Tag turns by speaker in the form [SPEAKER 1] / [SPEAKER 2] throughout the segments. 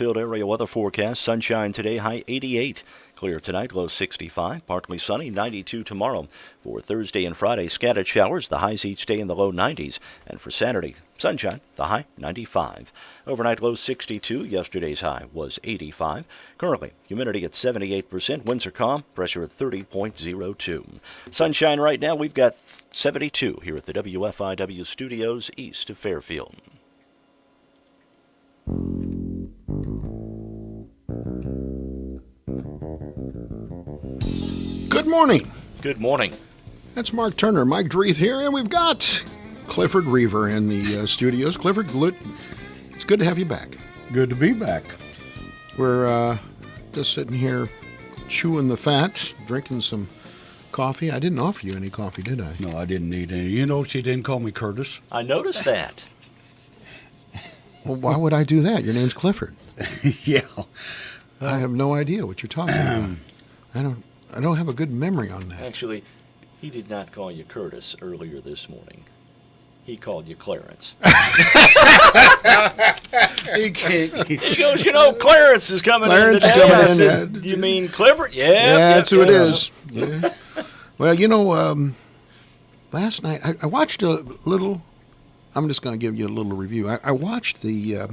[SPEAKER 1] Chesterfield area weather forecast. Sunshine today, high 88. Clear tonight, low 65. Partly sunny, 92 tomorrow. For Thursday and Friday, scattered showers. The highs each day in the low 90s. And for Saturday, sunshine, the high 95. Overnight low 62. Yesterday's high was 85. Currently, humidity at 78%. Winds are calm. Pressure at 30.02. Sunshine right now. We've got 72 here at the WFIW studios east of Fairfield.
[SPEAKER 2] Good morning.
[SPEAKER 1] Good morning.
[SPEAKER 2] That's Mark Turner, Mike Dreeth here, and we've got Clifford Reaver in the studios. Clifford, it's good to have you back.
[SPEAKER 3] Good to be back.
[SPEAKER 2] We're just sitting here chewing the fat, drinking some coffee. I didn't offer you any coffee, did I?
[SPEAKER 3] No, I didn't need any. You know she didn't call me Curtis.
[SPEAKER 1] I noticed that.
[SPEAKER 2] Well, why would I do that? Your name's Clifford.
[SPEAKER 3] Yeah.
[SPEAKER 2] I have no idea what you're talking about. I don't have a good memory on that.
[SPEAKER 1] Actually, he did not call you Curtis earlier this morning. He called you Clarence. He goes, Clarence is coming in today. I said, you mean Clifford? Yeah,
[SPEAKER 2] that's who it is. Yeah. Well, last night I watched a little. I'm just going to give you a little review. I watched the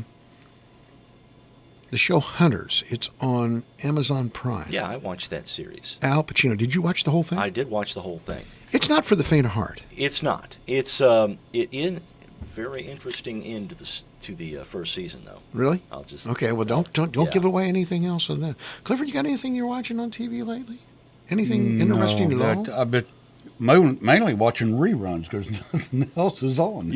[SPEAKER 2] show Hunters. It's on Amazon Prime.
[SPEAKER 1] Yeah, I watched that series.
[SPEAKER 2] Al Pacino. Did you watch the whole thing?
[SPEAKER 1] I did watch the whole thing.
[SPEAKER 2] It's not for the faint of heart.
[SPEAKER 1] It's not. It's very interesting end to the first season, though.
[SPEAKER 2] Really?
[SPEAKER 1] I'll just
[SPEAKER 2] okay. Well, don't give away anything else on that. Clifford, you got anything you're watching on TV lately? Anything interesting at all?
[SPEAKER 3] I bet mainly watching reruns because nothing else is on.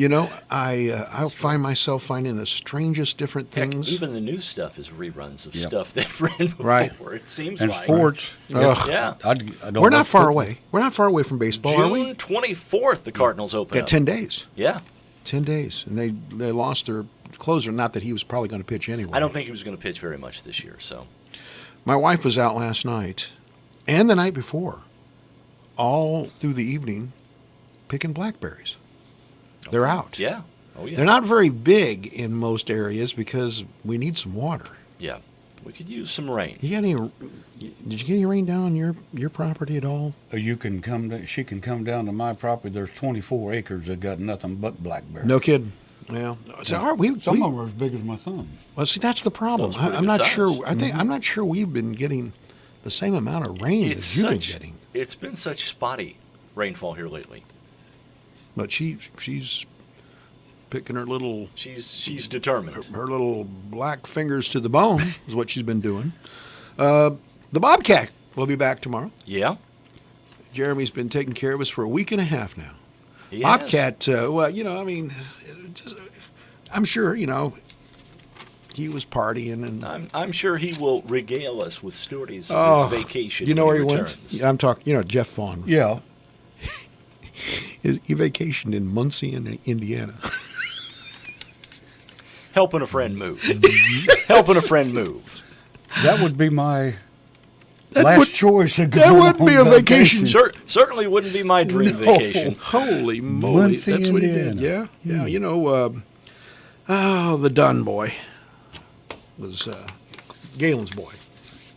[SPEAKER 2] I'll find myself finding the strangest different things.
[SPEAKER 1] Heck, even the new stuff is reruns of stuff that ran before.
[SPEAKER 2] Right.
[SPEAKER 1] It seems
[SPEAKER 3] and
[SPEAKER 1] like.
[SPEAKER 3] Sports.
[SPEAKER 1] Yeah.
[SPEAKER 3] I don't
[SPEAKER 2] We're not far away. We're not far away from baseball, are we?
[SPEAKER 1] June 24th, the Cardinals open up.
[SPEAKER 2] 10 days.
[SPEAKER 1] Yeah.
[SPEAKER 2] 10 days. And they lost their closer. Not that he was probably going to pitch anyway.
[SPEAKER 1] I don't think he was going to pitch very much this year. So,
[SPEAKER 2] my wife was out last night and the night before, all through the evening, picking blackberries. They're out.
[SPEAKER 1] Yeah. Oh, yeah.
[SPEAKER 2] They're not very big in most areas because we need some water.
[SPEAKER 1] Yeah. We could use some rain.
[SPEAKER 2] Did you get any rain down on your property at all?
[SPEAKER 3] She can come down to my property. There's 24 acres that got nothing but blackberries.
[SPEAKER 2] No kidding. Yeah. So
[SPEAKER 3] some of them are as big as my thumb.
[SPEAKER 2] Well, see, that's the problem.
[SPEAKER 1] Well,
[SPEAKER 2] I'm not sure. I'm not sure we've been getting the same amount of rain that you've been getting.
[SPEAKER 1] It's been such spotty rainfall here lately.
[SPEAKER 2] But she's picking her little.
[SPEAKER 1] She's determined.
[SPEAKER 2] Her little black fingers to the bone is what she's been doing. The Bobcat will be back tomorrow.
[SPEAKER 1] Yeah.
[SPEAKER 2] Jeremy's been taking care of us for a week and a half now.
[SPEAKER 1] He
[SPEAKER 2] Bobcat, I'm sure, he was partying. And
[SPEAKER 1] I'm sure he will regale us with stories of his vacation.
[SPEAKER 2] You know where he
[SPEAKER 1] returns.
[SPEAKER 2] went? I'm talking, Jeff Vaughn.
[SPEAKER 3] Yeah.
[SPEAKER 2] He vacationed in Muncie, Indiana.
[SPEAKER 1] Helping a friend move. Helping a friend move.
[SPEAKER 3] That would be my last choice.
[SPEAKER 2] That would be a vacation.
[SPEAKER 1] Certainly wouldn't be my dream vacation.
[SPEAKER 2] Holy moly.
[SPEAKER 3] Muncie,
[SPEAKER 2] That's what he
[SPEAKER 3] Indiana.
[SPEAKER 2] did. Yeah. The Dunn boy was Galen's boy.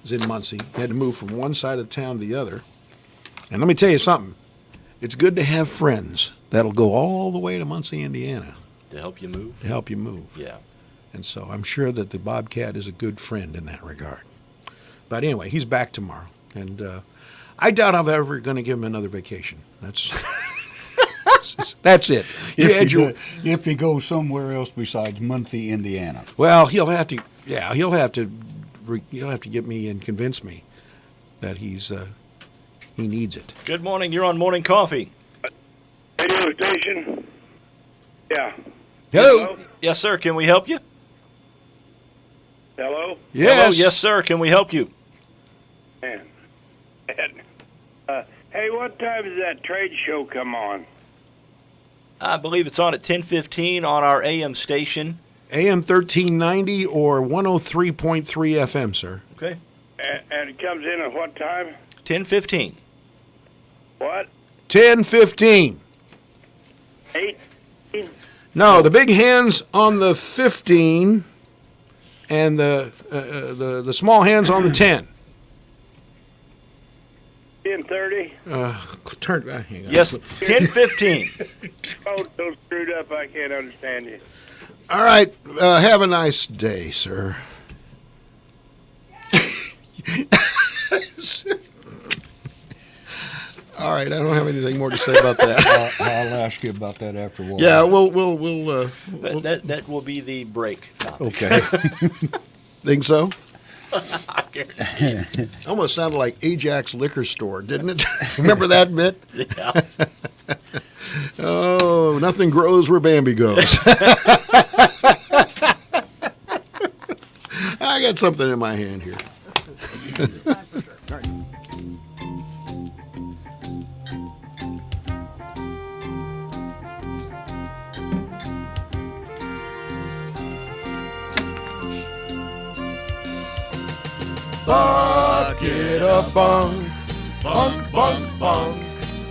[SPEAKER 2] Was in Muncie. He had to move from one side of town to the other. And let me tell you something. It's good to have friends that'll go all the way to Muncie, Indiana.
[SPEAKER 1] To help you move?
[SPEAKER 2] To help you move.
[SPEAKER 1] Yeah.
[SPEAKER 2] And so I'm sure that the Bobcat is a good friend in that regard. But anyway, he's back tomorrow. And I doubt I'm ever going to give him another vacation. That's it.
[SPEAKER 3] If he goes somewhere else besides Muncie, Indiana.
[SPEAKER 2] Well, he'll have to get me and convince me that he needs it.
[SPEAKER 1] Good morning. You're on Morning Coffee.
[SPEAKER 4] Radio station. Yeah.
[SPEAKER 2] Hello.
[SPEAKER 1] Yes, sir. Can we help you?
[SPEAKER 4] Hello?
[SPEAKER 2] Yes.
[SPEAKER 1] Hello. Yes, sir. Can we help you?
[SPEAKER 4] Man. Hey, what time does that trade show come on?
[SPEAKER 1] I believe it's on at 10:15 on our AM station.
[SPEAKER 2] AM 1390 or 103.3 FM, sir.
[SPEAKER 1] Okay.
[SPEAKER 4] And it comes in at what time?
[SPEAKER 1] 10:15.
[SPEAKER 4] What?
[SPEAKER 2] 10:15.
[SPEAKER 4] 8?
[SPEAKER 2] No, the big hand's on the 15, and the small hands on the 10.
[SPEAKER 4] 10:30.
[SPEAKER 2] Hang on.
[SPEAKER 1] Yes, 10:15.
[SPEAKER 4] Oh, so screwed up. I can't understand you.
[SPEAKER 2] All right. Have a nice day, sir. All right. I don't have anything more to say about that.
[SPEAKER 3] I'll ask you about that after a while.
[SPEAKER 2] Yeah, we'll
[SPEAKER 1] That will be the break topic.
[SPEAKER 2] okay. Think so? Almost sounded like Ajax Liquor Store, didn't it? Remember that bit?
[SPEAKER 1] Yeah.
[SPEAKER 2] Oh, nothing grows where Bambi goes. I got something in my hand here. Bucket of bunk, bunk, bunk, bunk.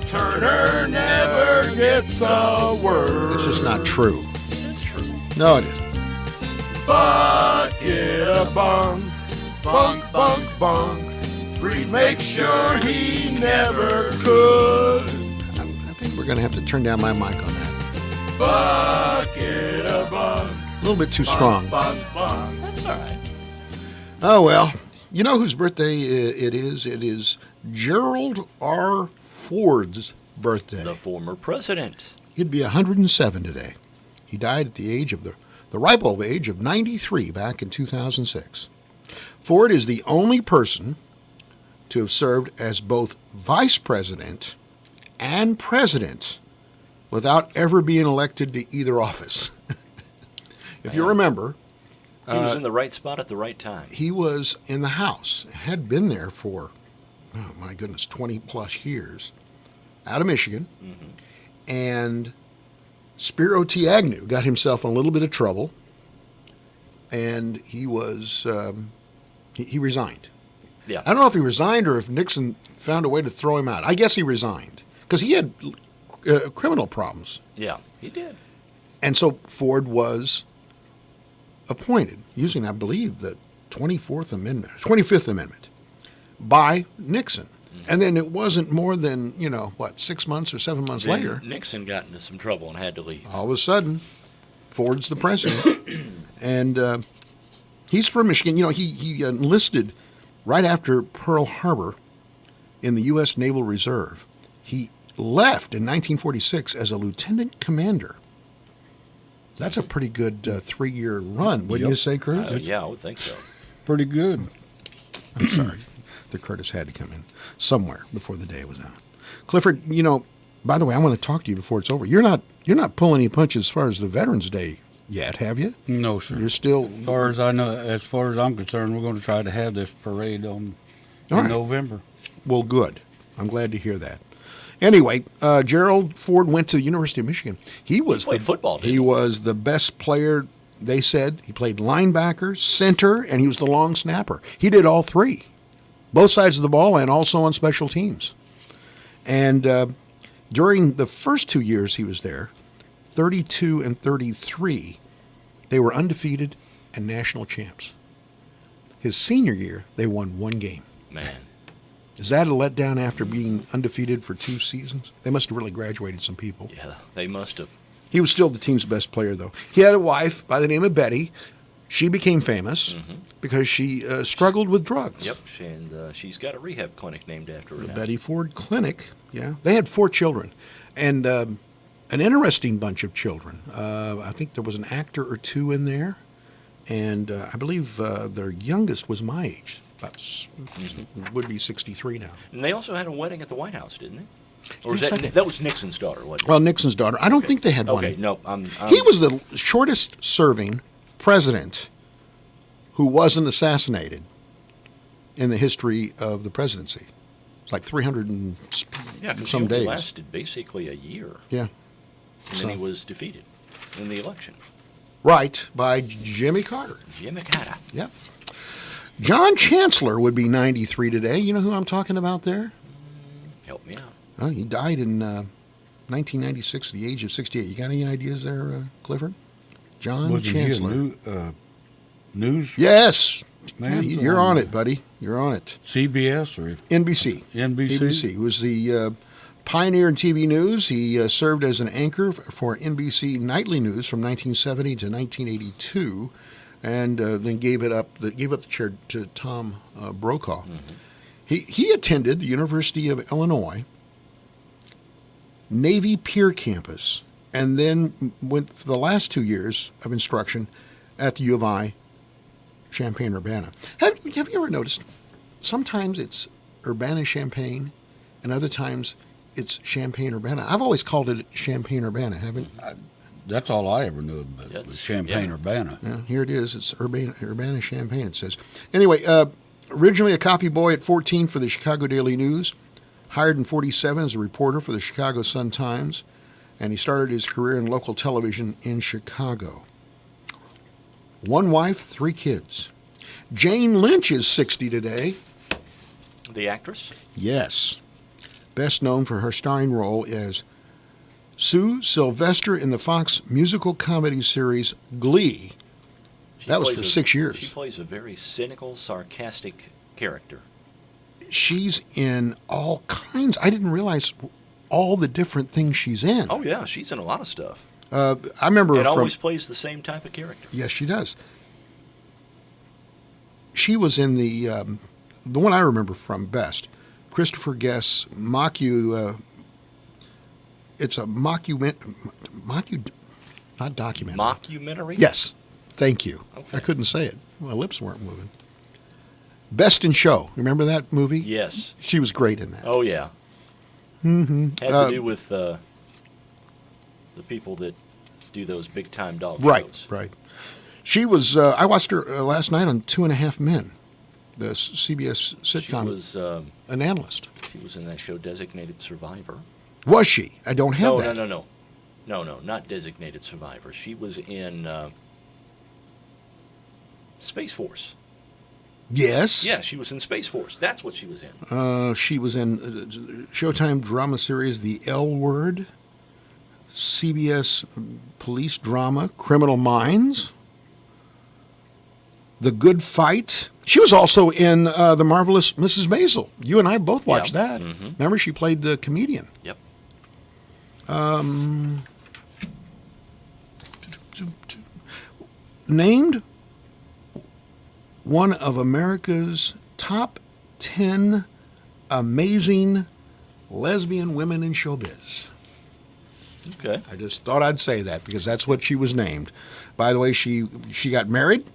[SPEAKER 2] Turner never gets a word. It's just not true.
[SPEAKER 1] It's true.
[SPEAKER 2] No, it isn't. Bucket of bunk, bunk, bunk, bunk. Reed makes sure he never could. I think we're going to have to turn down my mic on that. Bucket of bunk. A little bit too strong.
[SPEAKER 1] That's all right.
[SPEAKER 2] Oh, well. You know whose birthday it is? It is Gerald R. Ford's birthday.
[SPEAKER 1] The former president.
[SPEAKER 2] He'd be 107 today. He died at the age of the ripe old age of 93 back in 2006. Ford is the only person to have served as both vice president and president without ever being elected to either office. If you remember,
[SPEAKER 1] He was in the right spot at the right time.
[SPEAKER 2] he was in the House, had been there for, oh my goodness, 20 plus years, out of Michigan. And Spiro T. Agnew got himself in a little bit of trouble, and he was, he resigned.
[SPEAKER 1] Yeah.
[SPEAKER 2] I don't know if he resigned or if Nixon found a way to throw him out. I guess he resigned because he had criminal problems.
[SPEAKER 1] Yeah, he did.
[SPEAKER 2] And so Ford was appointed using, I believe, the 25th Amendment by Nixon. And then it wasn't more than, 6 months or 7 months
[SPEAKER 1] Then
[SPEAKER 2] later,
[SPEAKER 1] Nixon got into some trouble and had to leave.
[SPEAKER 2] all of a sudden, Ford's the president. And he's from Michigan. He enlisted right after Pearl Harbor in the U.S. Naval Reserve. He left in 1946 as a lieutenant commander. That's a pretty good 3-year run, wouldn't you say, Curtis?
[SPEAKER 1] Yeah, I would think so.
[SPEAKER 3] Pretty good.
[SPEAKER 2] I'm sorry. The Curtis had to come in somewhere before the day was out. Clifford, by the way, I want to talk to you before it's over. You're not pulling any punches as far as the Veterans Day yet, have you?
[SPEAKER 3] No, sir.
[SPEAKER 2] You're still.
[SPEAKER 3] As far as I know, as far as I'm concerned, we're going to try to have this parade in
[SPEAKER 2] All right.
[SPEAKER 3] November.
[SPEAKER 2] Well, good. I'm glad to hear that. Anyway, Gerald Ford went to the University of Michigan. He
[SPEAKER 1] played football, didn't he?
[SPEAKER 2] He was the best player, they said. He played linebacker, center, and he was the long snapper. He did all three, both sides of the ball and also on special teams. And during the first 2 years he was there, 32 and 33, they were undefeated and national champs. His senior year, they won 1 game.
[SPEAKER 1] Man.
[SPEAKER 2] Is that a letdown after being undefeated for 2 seasons? They must have really graduated some people.
[SPEAKER 1] Yeah, they must have.
[SPEAKER 2] He was still the team's best player, though. He had a wife by the name of Betty. She became famous because she struggled with drugs.
[SPEAKER 1] Yep, and she's got a rehab clinic named after her
[SPEAKER 2] The
[SPEAKER 1] now.
[SPEAKER 2] Betty Ford Clinic, yeah. They had 4 children, and an interesting bunch of children. I think there was an actor or 2 in there, and I believe their youngest was my age. Would be 63 now.
[SPEAKER 1] And they also had a wedding at the White House, didn't they? Or was
[SPEAKER 2] Yes, I
[SPEAKER 1] that,
[SPEAKER 2] think-
[SPEAKER 1] that was Nixon's daughter, wasn't it?
[SPEAKER 2] Well, Nixon's daughter. I don't think they had one.
[SPEAKER 1] Okay, no, I'm
[SPEAKER 2] He was the shortest serving president who wasn't assassinated in the history of the presidency. It's like 300 and
[SPEAKER 1] yeah, 'cause
[SPEAKER 2] some
[SPEAKER 1] he only
[SPEAKER 2] days.
[SPEAKER 1] lasted basically a year,
[SPEAKER 2] Yeah.
[SPEAKER 1] and then he was defeated in the election.
[SPEAKER 2] Right, by Jimmy Carter.
[SPEAKER 1] Jimmy Carter.
[SPEAKER 2] Yep. John Chancellor would be 93 today. You know who I'm talking about there?
[SPEAKER 1] Help me out.
[SPEAKER 2] Oh, he died in 1996 at the age of 68. You got any ideas there, Clifford? John
[SPEAKER 3] Wasn't
[SPEAKER 2] Chancellor.
[SPEAKER 3] he News?
[SPEAKER 2] Yes.
[SPEAKER 3] Man,
[SPEAKER 2] Yeah, you're on it, buddy. You're on it.
[SPEAKER 3] CBS or
[SPEAKER 2] NBC.
[SPEAKER 3] NBC?
[SPEAKER 2] He was the pioneer in TV news. He served as an anchor for NBC Nightly News from 1970 to 1982, and then gave the chair to Tom Brokaw.
[SPEAKER 1] Mm-hmm.
[SPEAKER 2] He attended the University of Illinois Navy Pier campus, and then went for the last 2 years of instruction at the U of I, Champaign-Urbana. Have you ever noticed? Sometimes it's Urbana-Champaign, and other times it's Champaign-Urbana. I've always called it Champaign-Urbana, haven't you?
[SPEAKER 3] That's all I ever knew about
[SPEAKER 1] Yes.
[SPEAKER 3] was Champaign-Urbana.
[SPEAKER 2] Yeah, here it is. It's Urbana-Champaign, it says. Anyway, originally a copy boy at 14 for the Chicago Daily News, hired in 47 as a reporter for the Chicago Sun-Times, and he started his career in local television in Chicago. One wife, 3 kids. Jane Lynch is 60 today.
[SPEAKER 1] The actress?
[SPEAKER 2] Yes. Best known for her starring role as Sue Sylvester in the Fox musical comedy series Glee. That was for 6 years.
[SPEAKER 1] She plays a very cynical, sarcastic character.
[SPEAKER 2] She's in all kinds. I didn't realize all the different things she's in.
[SPEAKER 1] Oh, yeah, she's in a lot of stuff.
[SPEAKER 2] I remember
[SPEAKER 1] And
[SPEAKER 2] from...
[SPEAKER 1] always plays the same type of character.
[SPEAKER 2] Yes, she does. She was in the one I remember from best, Christopher Guest's not documentary.
[SPEAKER 1] Mockumentary?
[SPEAKER 2] Yes, thank you.
[SPEAKER 1] Okay.
[SPEAKER 2] I couldn't say it. My lips weren't moving. Best in Show. Remember that movie?
[SPEAKER 1] Yes.
[SPEAKER 2] She was great in that.
[SPEAKER 1] Oh, yeah. Mm-hmm. Had to do with the people that do those big-time dog shows.
[SPEAKER 2] Right. She was. I watched her last night on 2.5 Men, the CBS sitcom.
[SPEAKER 1] She was,
[SPEAKER 2] an analyst.
[SPEAKER 1] she was in that show, Designated Survivor.
[SPEAKER 2] Was she? I don't have
[SPEAKER 1] No,
[SPEAKER 2] that.
[SPEAKER 1] no, not Designated Survivor. She was in Space Force.
[SPEAKER 2] Yes.
[SPEAKER 1] Yeah, she was in Space Force. That's what she was in.
[SPEAKER 2] She was in Showtime drama series The L Word, CBS police drama Criminal Minds, The Good Fight. She was also in The Marvelous Mrs. Maisel. You and I both watched that.
[SPEAKER 1] Mm-hmm.
[SPEAKER 2] Remember, she played the comedian.
[SPEAKER 1] Yep.
[SPEAKER 2] Named one of America's top 10 amazing lesbian women in showbiz.
[SPEAKER 1] Okay.
[SPEAKER 2] I just thought I'd say that because that's what she was named. By the way, she got married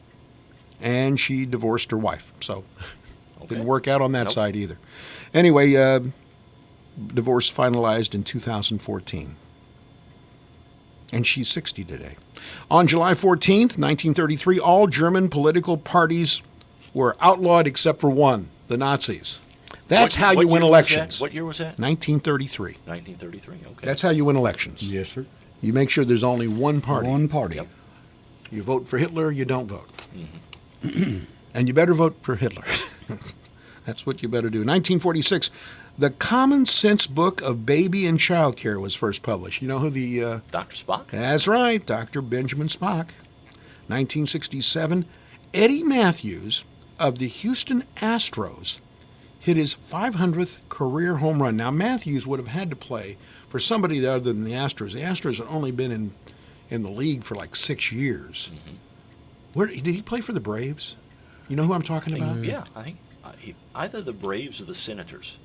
[SPEAKER 2] and she divorced her wife. So didn't work out on that
[SPEAKER 1] Nope.
[SPEAKER 2] side either. Anyway, divorce finalized in 2014. And she's 60 today. On July 14th, 1933, all German political parties were outlawed except for one, the Nazis. That's how you win elections.
[SPEAKER 1] What year was that?
[SPEAKER 2] 1933.
[SPEAKER 1] 1933. Okay.
[SPEAKER 2] That's how you win elections.
[SPEAKER 3] Yes, sir.
[SPEAKER 2] You make sure there's only one party.
[SPEAKER 3] One party.
[SPEAKER 1] Yep.
[SPEAKER 2] You vote for Hitler, you don't vote. And you better vote for Hitler. That's what you better do. 1946, the Common Sense Book of Baby and Child Care was first published. You know who the...
[SPEAKER 1] Dr. Spock?
[SPEAKER 2] That's right, Dr. Benjamin Spock. 1967, Eddie Matthews of the Houston Astros hit his 500th career home run. Now, Matthews would have had to play for somebody other than the Astros. The Astros had only been in the league for like 6 years.
[SPEAKER 1] Mm-hmm.
[SPEAKER 2] Where did he play for the Braves? You know who I'm talking about?
[SPEAKER 1] Yeah, I think either the Braves or the Senators.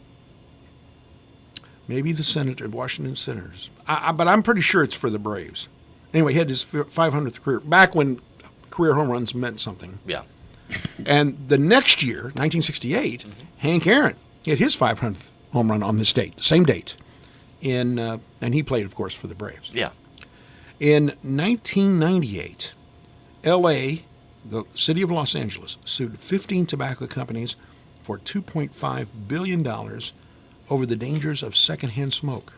[SPEAKER 2] Maybe the Washington Senators. But I'm pretty sure it's for the Braves. Anyway, he had his 500th career, back when career home runs meant something.
[SPEAKER 1] Yeah.
[SPEAKER 2] And the next year, 1968, Hank Aaron hit his 500th home run on this date, same date. And he played, of course, for the Braves.
[SPEAKER 1] Yeah.
[SPEAKER 2] In 1998, L.A., the city of Los Angeles, sued 15 tobacco companies for $2.5 billion over the dangers of secondhand smoke.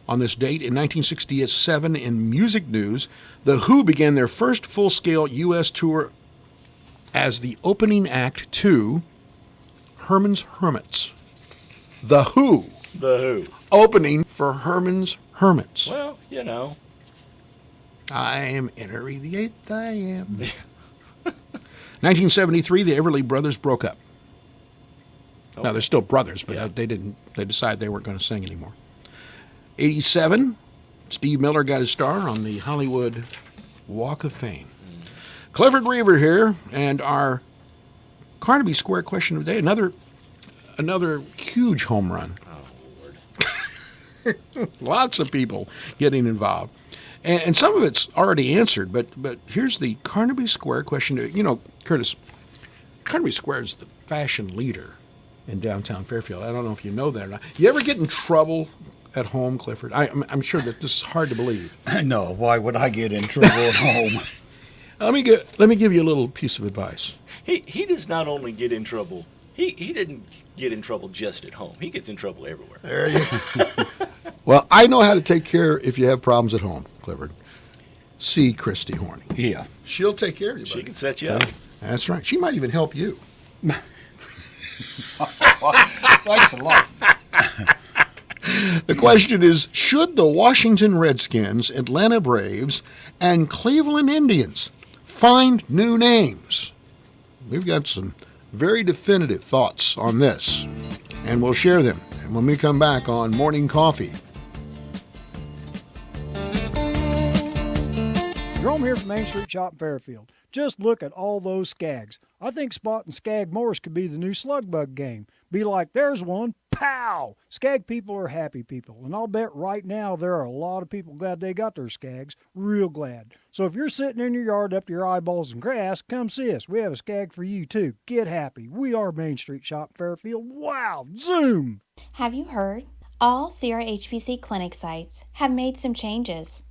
[SPEAKER 2] On this date, in 1967, in music news, The Who began their first full-scale U.S. tour as the opening act to Herman's Hermits. The Who.
[SPEAKER 1] The Who.
[SPEAKER 2] Opening for Herman's Hermits.
[SPEAKER 1] Well, you know.
[SPEAKER 2] I am Henry the Eighth, I am. 1973, the Everly Brothers broke up.
[SPEAKER 1] Okay.
[SPEAKER 2] Now, they're still brothers, but
[SPEAKER 1] Yeah.
[SPEAKER 2] they decided they weren't going to sing anymore. 87, Steve Miller got his star on the Hollywood Walk of Fame. Clifford Reaver here, and our Carnaby Square question of the day, another huge home run.
[SPEAKER 1] Oh, Lord.
[SPEAKER 2] Lots of people getting involved. And some of it's already answered, but here's the Carnaby Square question. You know, Curtis, Carnaby Square is the fashion leader in downtown Fairfield. I don't know if you know that or not. You ever get in trouble at home, Clifford? I'm sure that this is hard to believe.
[SPEAKER 3] No, why would I get in trouble at home?
[SPEAKER 2] Let me give you a little piece of advice.
[SPEAKER 1] He does not only get in trouble, he didn't get in trouble just at home. He gets in trouble everywhere.
[SPEAKER 2] There you go. Well, I know how to take care if you have problems at home, Clifford. See Christy Horning.
[SPEAKER 3] Yeah.
[SPEAKER 2] She'll take care of you,
[SPEAKER 1] She
[SPEAKER 2] buddy.
[SPEAKER 1] can set you up.
[SPEAKER 2] That's right. She might even help you.
[SPEAKER 3] Thanks a lot.
[SPEAKER 2] The question is, should the Washington Redskins, Atlanta Braves, and Cleveland Indians find new names? We've got some very definitive thoughts on this, and we'll share them. And when we come back on Morning Coffee.
[SPEAKER 5] Jerome here from Main Street Shop in Fairfield. Just look at all those skags. I think spotting skag Morse could be the new slug bug game. Be like, there's one, pow! Skag people are happy people, and I'll bet right now there are a lot of people glad they got their skags, real glad. So if you're sitting in your yard up to your eyeballs in grass, come see us. We have a skag for you too. Get happy. We are Main Street Shop in Fairfield. Wow! Zoom!
[SPEAKER 6] Have you heard? All Sierra HPC clinic sites have made some changes.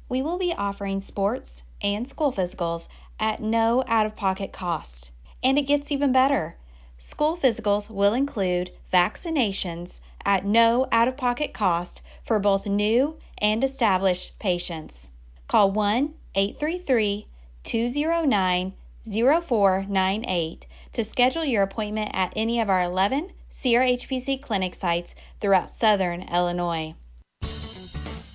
[SPEAKER 6] We will be offering sports and school physicals at no out-of-pocket cost. And it gets even better. School physicals will include vaccinations at no out-of-pocket cost for both new and established patients. Call 1-833-209-0498 to schedule your appointment at any of our 11 Sierra HPC clinic sites throughout Southern Illinois.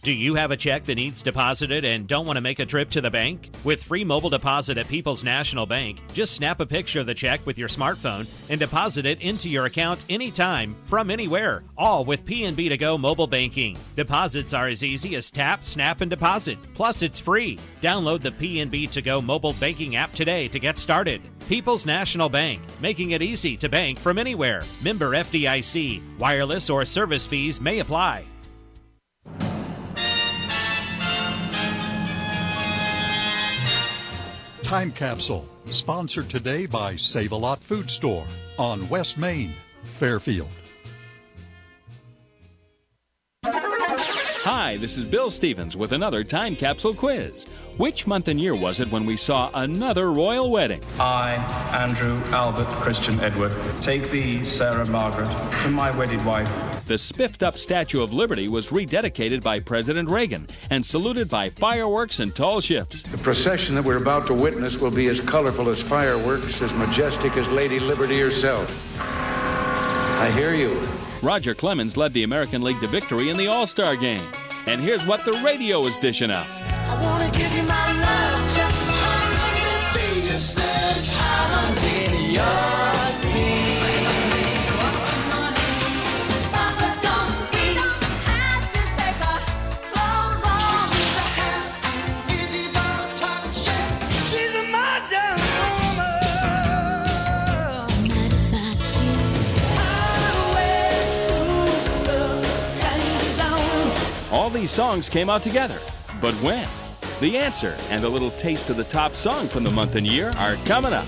[SPEAKER 7] Do you have a check that needs deposited and don't want to make a trip to the bank? With free mobile deposit at People's National Bank, just snap a picture of the check with your smartphone and deposit it into your account anytime, from anywhere, all with PNB To Go mobile banking. Deposits are as easy as tap, snap, and deposit. Plus, it's free. Download the PNB To Go mobile banking app today to get started. People's National Bank, making it easy to bank from anywhere. Member FDIC. Wireless or service fees may apply.
[SPEAKER 8] Time Capsule, sponsored today by Save-A-Lot Food Store on West Main, Fairfield.
[SPEAKER 9] Hi, this is Bill Stevens with another Time Capsule quiz. Which month and year was it when we saw another royal wedding?
[SPEAKER 10] I, Andrew Albert Christian Edward, take thee, Sarah Margaret, for my wedded wife.
[SPEAKER 9] The spiffed-up Statue of Liberty was rededicated by President Reagan and saluted by fireworks and tall ships.
[SPEAKER 11] The procession that we're about to witness will be as colorful as fireworks, as majestic as Lady Liberty herself. I hear you.
[SPEAKER 9] Roger Clemens led the American League to victory in the All-Star Game. And here's what the radio is dishing out.
[SPEAKER 12] I want to give you my love, check the biggest sledgehammer in your sea.
[SPEAKER 9] All these songs came out together, but when? The answer and a little taste of the top song from the month and year are coming up.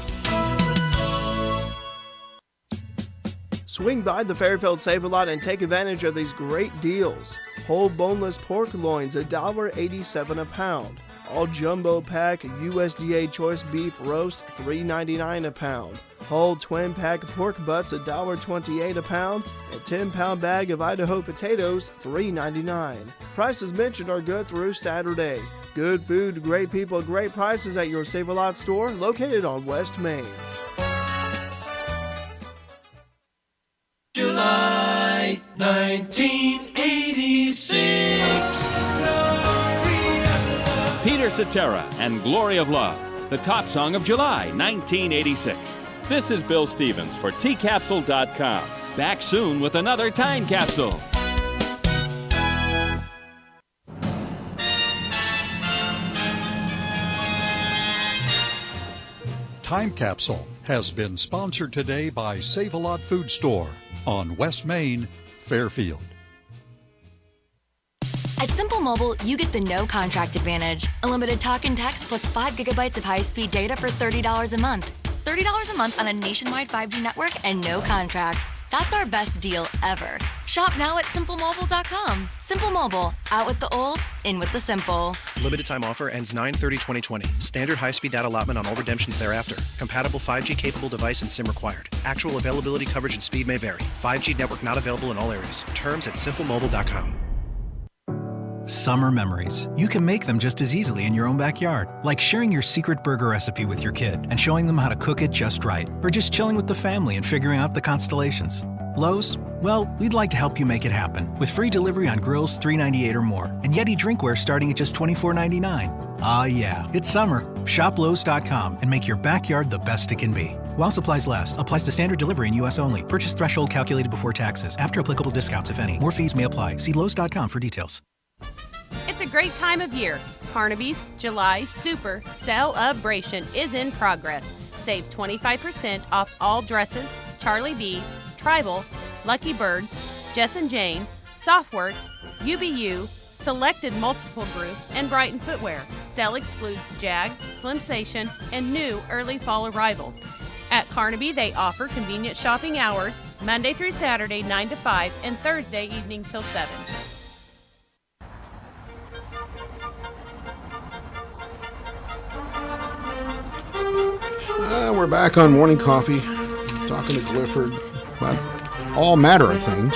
[SPEAKER 13] Swing by the Fairfield Save-A-Lot and take advantage of these great deals. Whole boneless pork loins, $1.87 a pound. All jumbo pack USDA choice beef roast, $3.99 a pound. Whole twin pack pork butts, $1.28 a pound. A 10-pound bag of Idaho potatoes, $3.99. Prices mentioned are good through Saturday. Good food, great people, great prices at your Save-A-Lot store located on West Main.
[SPEAKER 12] July 1986.
[SPEAKER 7] Peter
[SPEAKER 9] Versa Terra and Glory of Love, the top song of July 1986. This is Bill Stevens for tcapsule.com. Back soon with another Time Capsule.
[SPEAKER 8] Time Capsule has been sponsored today by Save-A-Lot Food Store on West Main, Fairfield.
[SPEAKER 14] At Simple Mobile, you get the no contract advantage. Unlimited talk and text plus 5 gigabytes of high-speed data for $30 a month. $30 a month on a nationwide 5G network and no contract. That's our best deal ever. Shop now at simplemobile.com. Simple Mobile. Out with the old, in with the simple.
[SPEAKER 15] Limited time offer ends 9/30/2020. Standard high-speed data allotment on all redemptions thereafter. Compatible 5G capable device and SIM required. Actual availability, coverage, and speed may vary. 5G network not available in all areas. Terms at simplemobile.com.
[SPEAKER 16] Summer memories. You can make them just as easily in your own backyard, like sharing your secret burger recipe with your kid and showing them how to cook it just right, or just chilling with the family and figuring out the constellations. Lowe's? Well, we'd like to help you make it happen with free delivery on grills $3.98 or more and Yeti drinkware starting at just $24.99. Ah, yeah, it's summer. Shop Lowe's.com and make your backyard the best it can be. While supplies last, applies to standard delivery in U.S. only. Purchase threshold calculated before taxes. After applicable discounts, if any. More fees may apply. See Lowe's.com for details.
[SPEAKER 17] It's a great time of year. Carnaby's July Super Celebration is in progress. Save 25% off all dresses, Charlie B, Tribal, Lucky Birds, Jess and Jane, Softworks, UBU, selected multiple group, and Brighton Footwear. Sale excludes Jag, Slimsation, and new early fall arrivals. At Carnaby, they offer convenient shopping hours, Monday through Saturday 9 to 5 and Thursday evening till 7.
[SPEAKER 2] We're back on Morning Coffee, talking to Clifford about all manner of things.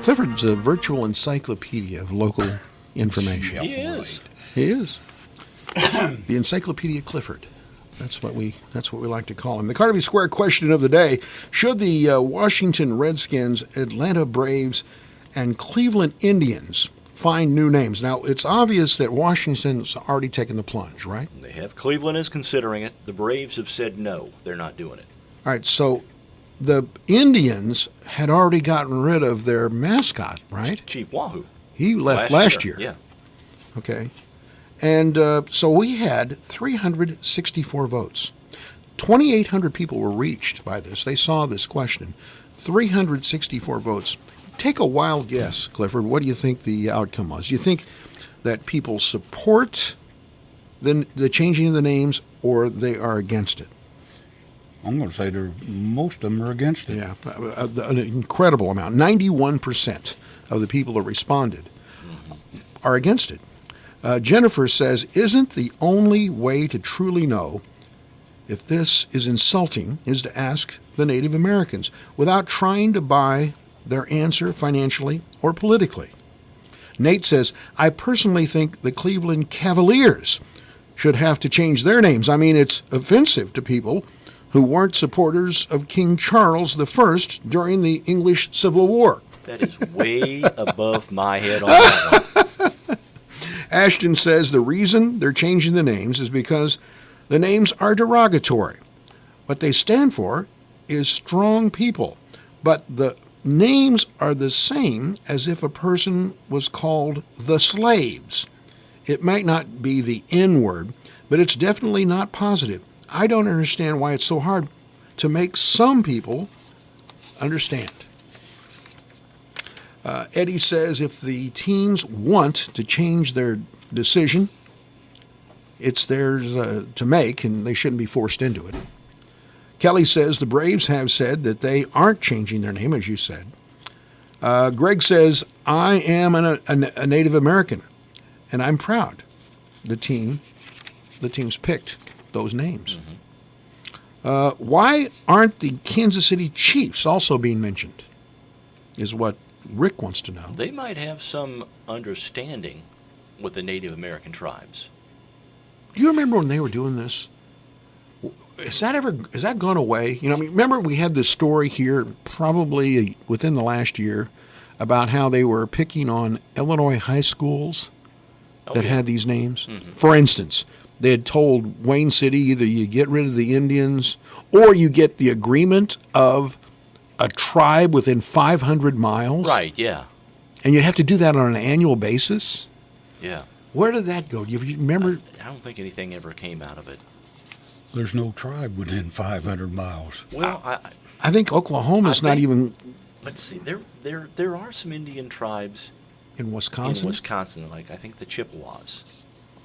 [SPEAKER 2] Clifford's a virtual encyclopedia of local information.
[SPEAKER 1] He is.
[SPEAKER 2] He is. The Encyclopedia Clifford. That's what we like to call him. The Carnaby Square question of the day: should the Washington Redskins, Atlanta Braves, and Cleveland Indians find new names? Now, it's obvious that Washington's already taken the plunge, right?
[SPEAKER 1] They have. Cleveland is considering it. The Braves have said no, they're not doing it.
[SPEAKER 2] All right, so the Indians had already gotten rid of their mascot, right?
[SPEAKER 1] Chief Wahoo.
[SPEAKER 2] He left last year.
[SPEAKER 1] Yeah.
[SPEAKER 2] Okay. And so we had 364 votes. 2,800 people were reached by this. They saw this question. 364 votes. Take a wild guess, Clifford. What do you think the outcome was? Do you think that people support the changing of the names, or they are against it?
[SPEAKER 3] I'm going to say most of them are against it.
[SPEAKER 2] Yeah, an incredible amount. 91% of the people who responded are against it. Jennifer says, isn't the only way to truly know if this is insulting is to ask the Native Americans without trying to buy their answer financially or politically? Nate says, I personally think the Cleveland Cavaliers should have to change their names. I mean, it's offensive to people who weren't supporters of King Charles I during the English Civil War.
[SPEAKER 1] That is way above my head on that one.
[SPEAKER 2] Ashton says the reason they're changing the names is because the names are derogatory. What they stand for is strong people, but the names are the same as if a person was called the slaves. It might not be the N word, but it's definitely not positive. I don't understand why it's so hard to make some people understand. Eddie says if the teams want to change their decision, it's theirs to make, and they shouldn't be forced into it. Kelly says the Braves have said that they aren't changing their name, as you said. Greg says, I am a Native American, and I'm proud the teams picked those names. Why aren't the Kansas City Chiefs also being mentioned, is what Rick wants to know.
[SPEAKER 1] They might have some understanding with the Native American tribes.
[SPEAKER 2] Do you remember when they were doing this? Has that gone away? You know, I mean, remember we had this story here probably within the last year about how they were picking on Illinois high schools that had these names. For instance, they had told Wayne City either you get rid of the Indians or you get the agreement of a tribe within 500 miles.
[SPEAKER 1] Right, yeah.
[SPEAKER 2] And you have to do that on an annual basis.
[SPEAKER 1] Yeah.
[SPEAKER 2] Where did that go? Do you remember?
[SPEAKER 1] I don't think anything ever came out of it.
[SPEAKER 3] There's no tribe within 500 miles.
[SPEAKER 1] Well,
[SPEAKER 2] I think Oklahoma's not even
[SPEAKER 1] Let's see. There are some Indian tribes
[SPEAKER 2] in Wisconsin.
[SPEAKER 1] In Wisconsin, like I think the Chippewas.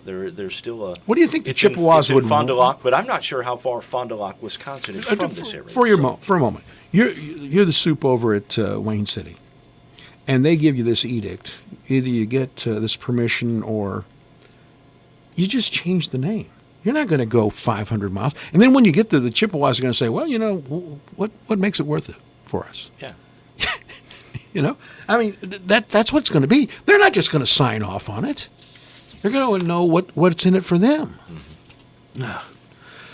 [SPEAKER 1] There's still a.
[SPEAKER 2] What do you think the
[SPEAKER 1] it's in-
[SPEAKER 2] Chippewas
[SPEAKER 1] it's in
[SPEAKER 2] would
[SPEAKER 1] Fond du Lac, but I'm not sure how far Fond du Lac, Wisconsin is from this area.
[SPEAKER 2] For a moment, you're the soup over at Wayne City, and they give you this edict. Either you get this permission or you just change the name. You're not going to go 500 miles. And then when you get there, the Chippewas are going to say, well, what makes it worth it for us?
[SPEAKER 1] Yeah.
[SPEAKER 2] I mean, that's what it's going to be. They're not just going to sign off on it. They're going to know what's in it for them.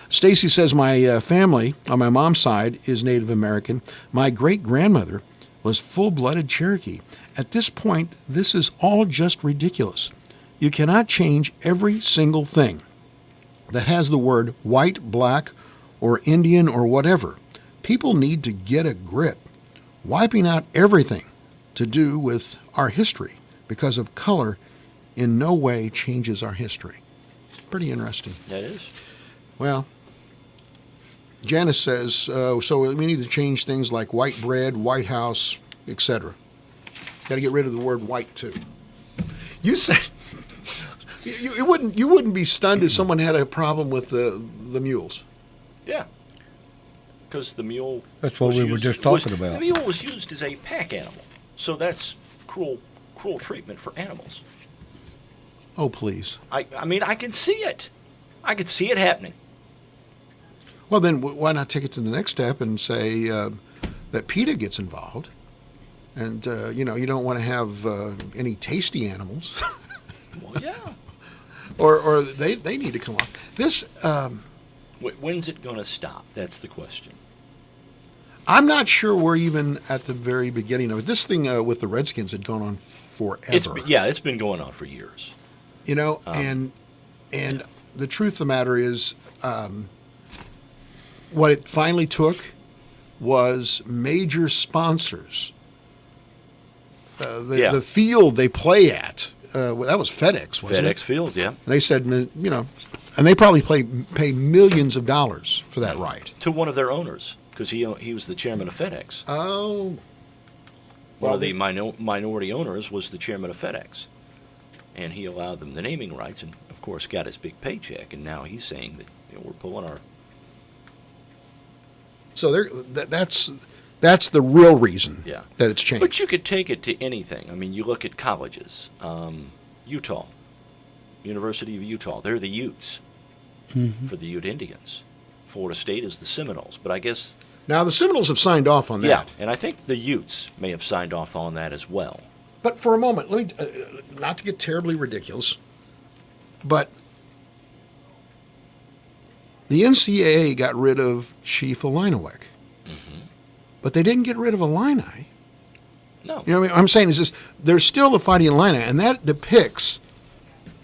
[SPEAKER 2] Stacy says, my family on my mom's side is Native American. My great-grandmother was full-blooded Cherokee. At this point, this is all just ridiculous. You cannot change every single thing that has the word white, black, or Indian or whatever. People need to get a grip. Wiping out everything to do with our history because of color in no way changes our history. Pretty interesting.
[SPEAKER 1] That is.
[SPEAKER 2] Well, Janice says, so we need to change things like white bread, White House, etc. Got to get rid of the word white, too. You said you wouldn't be stunned if someone had a problem with the mules.
[SPEAKER 1] Yeah. Because the mule.
[SPEAKER 3] That's what we were just talking about.
[SPEAKER 1] The mule was used as a pack animal, so that's cruel treatment for animals.
[SPEAKER 2] Oh, please.
[SPEAKER 1] I mean, I can see it. I could see it happening.
[SPEAKER 2] Well, then why not take it to the next step and say that PETA gets involved, and you don't want to have any tasty animals.
[SPEAKER 1] Well, yeah.
[SPEAKER 2] or they need to come off. This.
[SPEAKER 1] When's it going to stop? That's the question.
[SPEAKER 2] I'm not sure we're even at the very beginning of it. This thing with the Redskins had gone on forever.
[SPEAKER 1] It's been going on for years.
[SPEAKER 2] And the truth of the matter is, what it finally took was major sponsors. The field they play at, that was FedEx, wasn't it?
[SPEAKER 1] FedEx Field, yeah.
[SPEAKER 2] And they said, and they probably pay millions of dollars for that right.
[SPEAKER 1] To one of their owners, because he was the chairman of FedEx.
[SPEAKER 2] Oh.
[SPEAKER 1] One of the minority owners was the chairman of FedEx. And he allowed them the naming rights and, of course, got his big paycheck. And now he's saying that we're pulling our...
[SPEAKER 2] So that's the real reason that it's changed.
[SPEAKER 1] But you could take it to anything. I mean, you look at colleges. Utah, University of Utah, they're the Utes for the Ute Indians. Florida State is the Seminoles. But I guess...
[SPEAKER 2] Now, the Seminoles have signed off on that.
[SPEAKER 1] Yeah, and I think the Utes may have signed off on that as well.
[SPEAKER 2] But for a moment, let me, not to get terribly ridiculous, but the NCAA got rid of Chief Illiniwek, but they didn't get rid of Illini.
[SPEAKER 1] No.
[SPEAKER 2] You know what I'm saying is this: there's still the Fighting Illini, and that depicts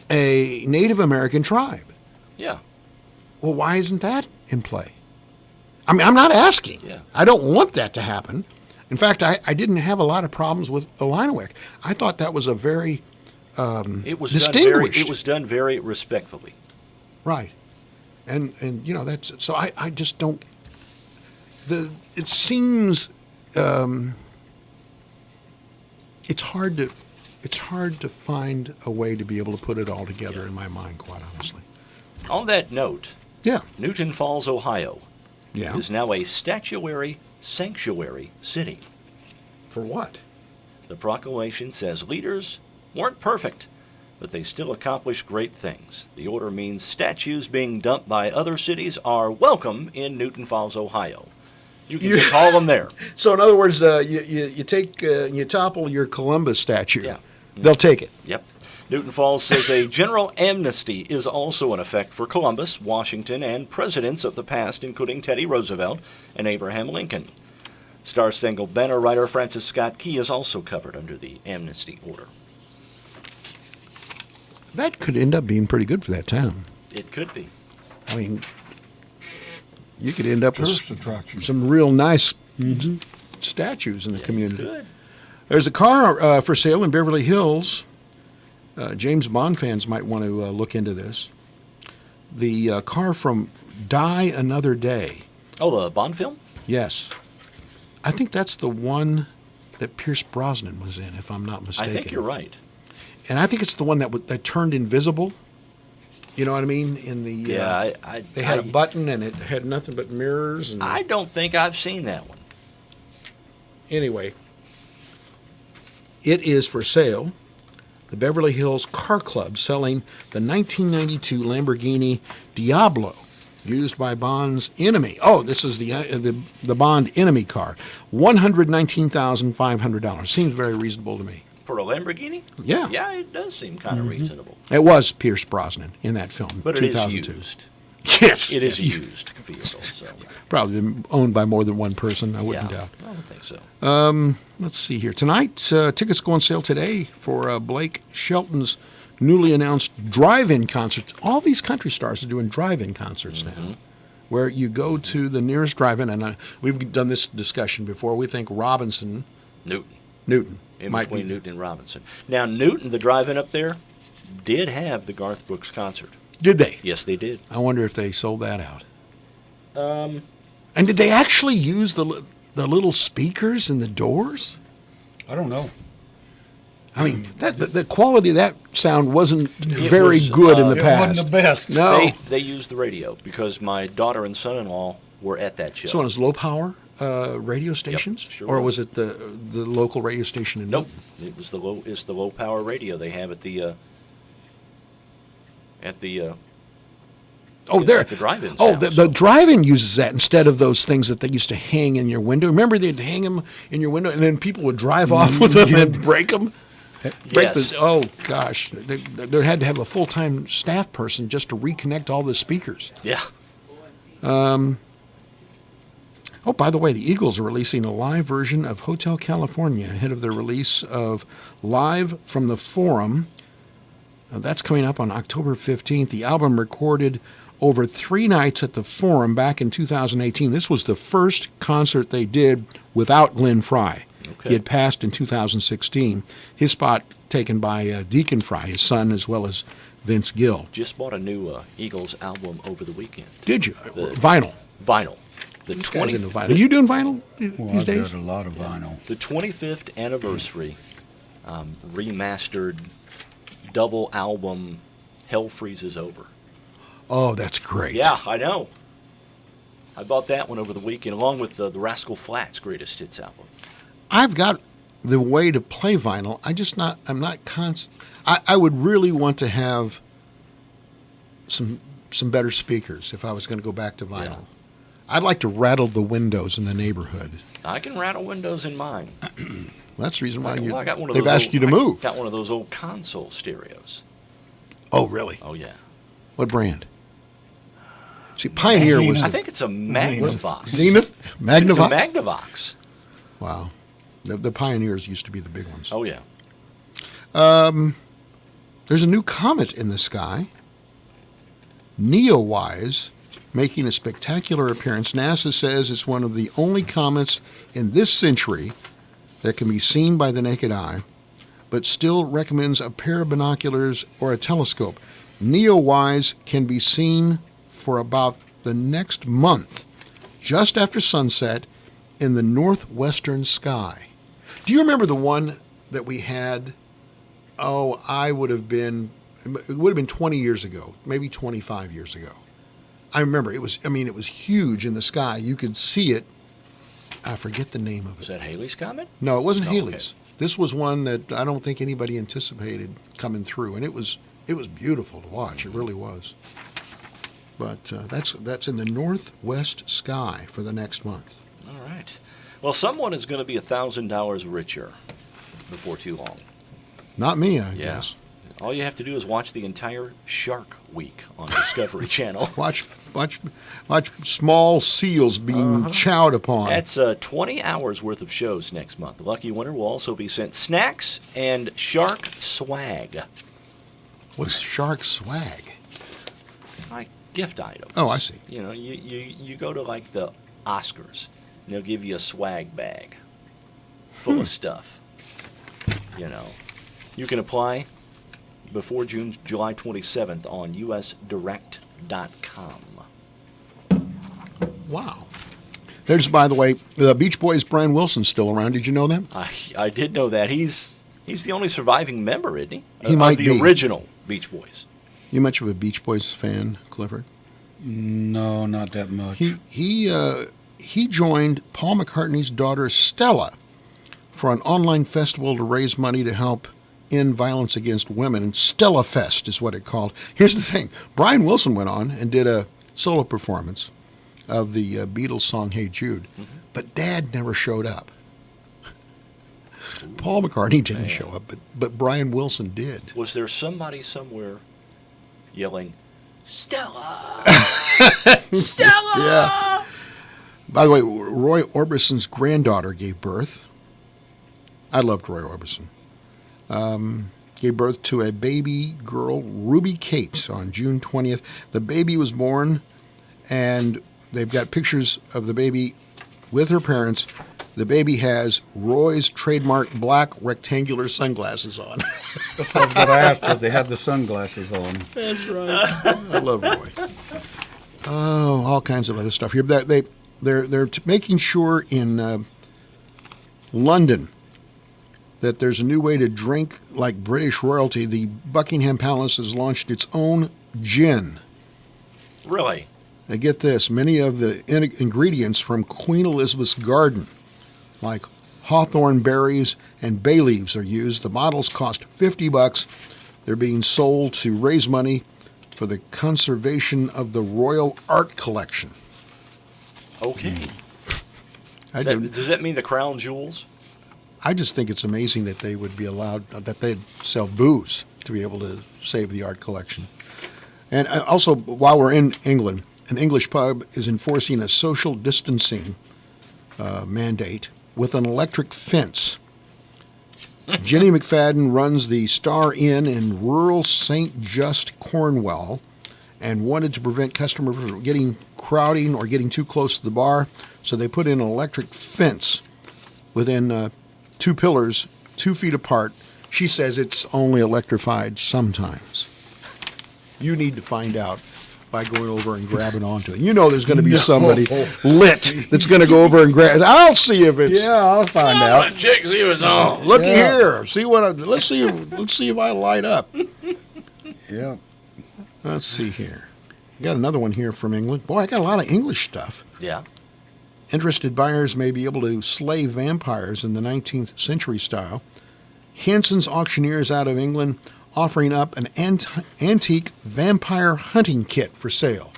[SPEAKER 2] a Native American tribe.
[SPEAKER 1] Yeah.
[SPEAKER 2] Well, why isn't that in play? I mean, I'm not asking.
[SPEAKER 1] Yeah.
[SPEAKER 2] I don't want that to happen. In fact, I didn't have a lot of problems with Illiniwek. I thought that was a very distinguished.
[SPEAKER 1] It was done very respectfully.
[SPEAKER 2] Right, and that's so. I just don't. It seems it's hard to find a way to be able to put it all together in my mind, quite honestly.
[SPEAKER 1] On that note,
[SPEAKER 2] yeah,
[SPEAKER 1] Newton Falls, Ohio,
[SPEAKER 2] yeah,
[SPEAKER 1] is now a statuary sanctuary city.
[SPEAKER 2] For what?
[SPEAKER 1] The proclamation says leaders weren't perfect, but they still accomplished great things. The order means statues being dumped by other cities are welcome in Newton Falls, Ohio. You can just haul them there.
[SPEAKER 2] So in other words, you take you topple your Columbus statue.
[SPEAKER 1] Yeah.
[SPEAKER 2] They'll take it.
[SPEAKER 1] Yep. Newton Falls says a general amnesty is also in effect for Columbus, Washington, and presidents of the past, including Teddy Roosevelt and Abraham Lincoln. Star Spangled Banner writer Francis Scott Key is also covered under the amnesty order.
[SPEAKER 2] That could end up being pretty good for that town.
[SPEAKER 1] It could be.
[SPEAKER 2] I mean, you could end up
[SPEAKER 3] Tourist
[SPEAKER 2] with
[SPEAKER 3] attraction.
[SPEAKER 2] some real nice statues in the community.
[SPEAKER 1] Good.
[SPEAKER 2] There's a car for sale in Beverly Hills. James Bond fans might want to look into this. The car from Die Another Day.
[SPEAKER 1] Oh, the Bond film?
[SPEAKER 2] Yes. I think that's the one that Pierce Brosnan was in, if I'm not mistaken.
[SPEAKER 1] I think you're right.
[SPEAKER 2] And I think it's the one that turned invisible. You know what I mean? In the they had a button and it had nothing but mirrors. And
[SPEAKER 1] I don't think I've seen that one.
[SPEAKER 2] Anyway, it is for sale. The Beverly Hills Car Club selling the 1992 Lamborghini Diablo, used by Bond's enemy. Oh, this is the Bond enemy car. $119,500. Seems very reasonable to me.
[SPEAKER 1] For a Lamborghini?
[SPEAKER 2] Yeah.
[SPEAKER 1] Yeah, it does seem kind of reasonable.
[SPEAKER 2] It was Pierce Brosnan in that film,
[SPEAKER 1] But
[SPEAKER 2] 2002.
[SPEAKER 1] it is used.
[SPEAKER 2] Yes.
[SPEAKER 1] It is a used vehicle, so.
[SPEAKER 2] Probably been owned by more than one person, I wouldn't doubt.
[SPEAKER 1] I don't think so.
[SPEAKER 2] Let's see here. Tonight, tickets go on sale today for Blake Shelton's newly announced drive-in concerts. All these country stars are doing drive-in concerts now, where you go to the nearest drive-in, and we've done this discussion before. We think Robinson. Newton.
[SPEAKER 1] In
[SPEAKER 2] might
[SPEAKER 1] between
[SPEAKER 2] be.
[SPEAKER 1] Newton and Robinson. Now, Newton, the drive-in up there, did have the Garth Brooks concert.
[SPEAKER 2] Did they?
[SPEAKER 1] Yes, they did.
[SPEAKER 2] I wonder if they sold that out. And did they actually use the little speakers in the doors?
[SPEAKER 3] I don't know.
[SPEAKER 2] I mean, the quality of that sound wasn't very good in the past.
[SPEAKER 3] It wasn't the best.
[SPEAKER 2] No.
[SPEAKER 1] They used the radio because my daughter and son-in-law were at that show.
[SPEAKER 2] So it was low power radio stations,
[SPEAKER 1] sure
[SPEAKER 2] or
[SPEAKER 1] was.
[SPEAKER 2] was it the local radio station in
[SPEAKER 1] Nope,
[SPEAKER 2] Newton?
[SPEAKER 1] it was the low. It's the low power radio they have at the
[SPEAKER 2] Oh, there.
[SPEAKER 1] at the drive-in.
[SPEAKER 2] Oh, the drive-in uses that instead of those things that they used to hang in your window. Remember, they'd hang them in your window, and then people would drive off with them and break them.
[SPEAKER 1] Yes.
[SPEAKER 2] Oh gosh, they had to have a full-time staff person just to reconnect all the speakers.
[SPEAKER 1] Yeah.
[SPEAKER 2] Oh, by the way, the Eagles are releasing a live version of Hotel California ahead of their release of Live from the Forum. That's coming up on October 15th. The album recorded over 3 nights at the Forum back in 2018. This was the first concert they did without Glenn Frey.
[SPEAKER 1] Okay.
[SPEAKER 2] He had passed in 2016. His spot taken by Deacon Frey, his son, as well as Vince Gill.
[SPEAKER 1] Just bought a new Eagles album over the weekend.
[SPEAKER 2] Did you?
[SPEAKER 1] Vinyl. The
[SPEAKER 2] These guys into vinyl. Are you doing vinyl these
[SPEAKER 3] I've
[SPEAKER 2] days?
[SPEAKER 3] got a lot of vinyl.
[SPEAKER 1] The 25th anniversary remastered double album Hell Freezes Over.
[SPEAKER 2] Oh, that's great.
[SPEAKER 1] Yeah, I know. I bought that one over the weekend along with the Rascal Flatts Greatest Hits album.
[SPEAKER 2] I've got the way to play vinyl. I would really want to have some better speakers if I was going to go back to vinyl.
[SPEAKER 1] Yeah.
[SPEAKER 2] I'd like to rattle the windows in the neighborhood.
[SPEAKER 1] I can rattle windows in mine.
[SPEAKER 2] That's the reason why
[SPEAKER 1] I got one of
[SPEAKER 2] they've
[SPEAKER 1] those
[SPEAKER 2] asked you to move.
[SPEAKER 1] Got one of those old console stereos.
[SPEAKER 2] Oh, really?
[SPEAKER 1] Oh, yeah.
[SPEAKER 2] What brand? See, Pioneer was...
[SPEAKER 1] I think it's a Magnavox.
[SPEAKER 2] Zenith? Magnavox?
[SPEAKER 1] It's a Magnavox.
[SPEAKER 2] Wow. The Pioneers used to be the big ones.
[SPEAKER 1] Oh, yeah.
[SPEAKER 2] There's a new comet in the sky. Neowise making a spectacular appearance. NASA says it's one of the only comets in this century that can be seen by the naked eye, but still recommends a pair of binoculars or a telescope. Neowise can be seen for about the next month, just after sunset, in the northwestern sky. Do you remember the one that we had? Oh, it would have been 20 years ago, maybe 25 years ago. I remember it was huge in the sky. You could see it. I forget the name of it.
[SPEAKER 1] Was that Halley's Comet?
[SPEAKER 2] No, it wasn't
[SPEAKER 1] Oh,
[SPEAKER 2] Halley's. This was one that I don't think anybody anticipated coming through, and it was beautiful to watch. It really was. But that's in the northwest sky for the next month.
[SPEAKER 1] All right. Well, someone is going to be $1,000 richer before too long.
[SPEAKER 2] Not me, I guess.
[SPEAKER 1] All you have to do is watch the entire Shark Week on Discovery Channel.
[SPEAKER 2] Watch small seals being chowed upon.
[SPEAKER 1] That's 20 hours worth of shows next month. The lucky winner will also be sent snacks and shark swag.
[SPEAKER 2] What's shark swag?
[SPEAKER 1] Like gift items.
[SPEAKER 2] Oh, I see.
[SPEAKER 1] You know, you go to like the Oscars, and they'll give you a swag bag full of stuff. You know, you can apply before July 27th on usdirect.com.
[SPEAKER 2] Wow. There's, by the way, the Beach Boys' Brian Wilson's still around. Did you know that?
[SPEAKER 1] I did know that. He's the only surviving member, isn't he?
[SPEAKER 2] He might
[SPEAKER 1] of the
[SPEAKER 2] be.
[SPEAKER 1] original Beach Boys.
[SPEAKER 2] You much of a Beach Boys fan, Clifford?
[SPEAKER 3] No, not that much.
[SPEAKER 2] He joined Paul McCartney's daughter Stella for an online festival to raise money to help end violence against women. And Stella Fest is what it called. Here's the thing. Brian Wilson went on and did a solo performance of the Beatles song Hey Jude, but Dad never showed up. Paul McCartney didn't show up, but Brian Wilson did.
[SPEAKER 1] Was there somebody somewhere yelling, Stella! Stella!
[SPEAKER 2] Yeah. By the way, Roy Orbison's granddaughter gave birth. I loved Roy Orbison. Gave birth to a baby girl, Ruby Kate, on June 20th. The baby was born, and they've got pictures of the baby with her parents. The baby has Roy's trademark black rectangular sunglasses on.
[SPEAKER 3] I was going to ask if they had the sunglasses on.
[SPEAKER 2] That's right. I love Roy. Oh, all kinds of other stuff here. They're making sure in London that there's a new way to drink like British royalty. The Buckingham Palace has launched its own gin.
[SPEAKER 1] Really?
[SPEAKER 2] Now get this, many of the ingredients from Queen Elizabeth's garden, like hawthorn berries and bay leaves, are used. The bottles cost $50. They're being sold to raise money for the conservation of the Royal Art Collection.
[SPEAKER 1] Okay. Does that mean the crown jewels?
[SPEAKER 2] I just think it's amazing that they would be allowed, that they'd sell booze to be able to save the art collection. And also, while we're in England, an English pub is enforcing a social distancing mandate with an electric fence. Jenny McFadden runs the Star Inn in rural St. Just, Cornwall, and wanted to prevent customers from getting crowding or getting too close to the bar, so they put in an electric fence within 2 pillars, 2 feet apart. She says it's only electrified sometimes. You need to find out by going over and grabbing onto it. You know there's going to be somebody lit that's going to go over and grab it. I'll see if it's...
[SPEAKER 3] Yeah, I'll find out.
[SPEAKER 1] Check, see what's on.
[SPEAKER 2] Looky here. See what? Let's see if I light up.
[SPEAKER 3] Yeah.
[SPEAKER 2] Let's see here. Got another one here from England. Boy, I got a lot of English stuff.
[SPEAKER 1] Yeah.
[SPEAKER 2] Interested buyers may be able to slay vampires in the 19th century style. Hanson's Auctioneers out of England offering up an antique vampire hunting kit for sale.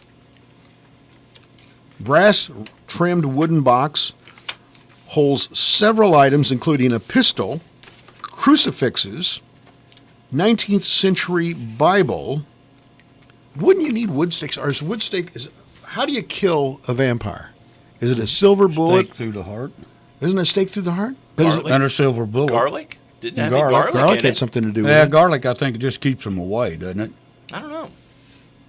[SPEAKER 2] Brass-trimmed wooden box holds several items, including a pistol, crucifixes, 19th century Bible. Wouldn't you need wood sticks? Or is wood stick? How do you kill a vampire? Is it a silver bullet?
[SPEAKER 3] Stake through the heart.
[SPEAKER 2] Isn't it a stake through the heart?
[SPEAKER 3] And a silver bullet.
[SPEAKER 1] Garlic? Didn't have any garlic
[SPEAKER 2] Garlic
[SPEAKER 1] in
[SPEAKER 2] had
[SPEAKER 1] it.
[SPEAKER 2] something to do with
[SPEAKER 3] Yeah,
[SPEAKER 2] it.
[SPEAKER 3] garlic, I think it just keeps them away, doesn't it?
[SPEAKER 1] I don't know.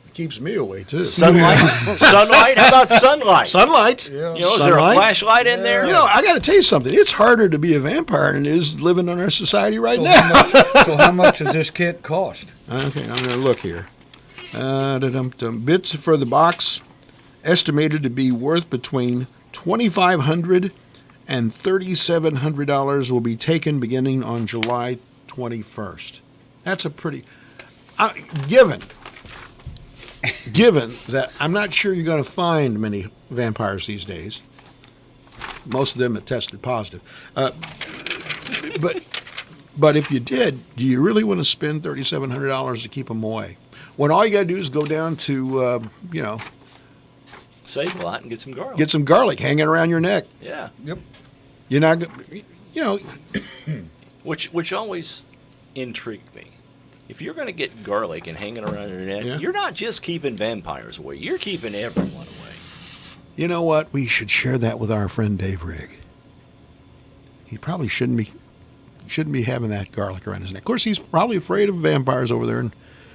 [SPEAKER 2] It keeps me away, too.
[SPEAKER 1] Sunlight? Sunlight? How about sunlight?
[SPEAKER 2] Sunlight.
[SPEAKER 1] You know, is there a flashlight in there?
[SPEAKER 2] You know, I got to tell you something. It's harder to be a vampire than it is living in our society right now.
[SPEAKER 3] How much does this kit cost?
[SPEAKER 2] Okay, I'm going to look here. Bits for the box estimated to be worth between $2,500 and $3,700 will be taken beginning on July 21st. That's a pretty... given that I'm not sure you're going to find many vampires these days. Most of them have tested positive. But if you did, do you really want to spend $3,700 to keep them away? When all you got to do is go down to,
[SPEAKER 1] Save a lot and get some garlic.
[SPEAKER 2] get some garlic hanging around your neck.
[SPEAKER 1] Yeah.
[SPEAKER 3] Yep.
[SPEAKER 2] You're not,
[SPEAKER 1] Which always intrigued me. If you're going to get garlic and hanging around your neck,
[SPEAKER 2] Yeah.
[SPEAKER 1] you're not just keeping vampires away. You're keeping everyone away.
[SPEAKER 2] You know what? We should share that with our friend Dave Rigg. He probably shouldn't be having that garlic around his neck. Of course, he's probably afraid of vampires over there in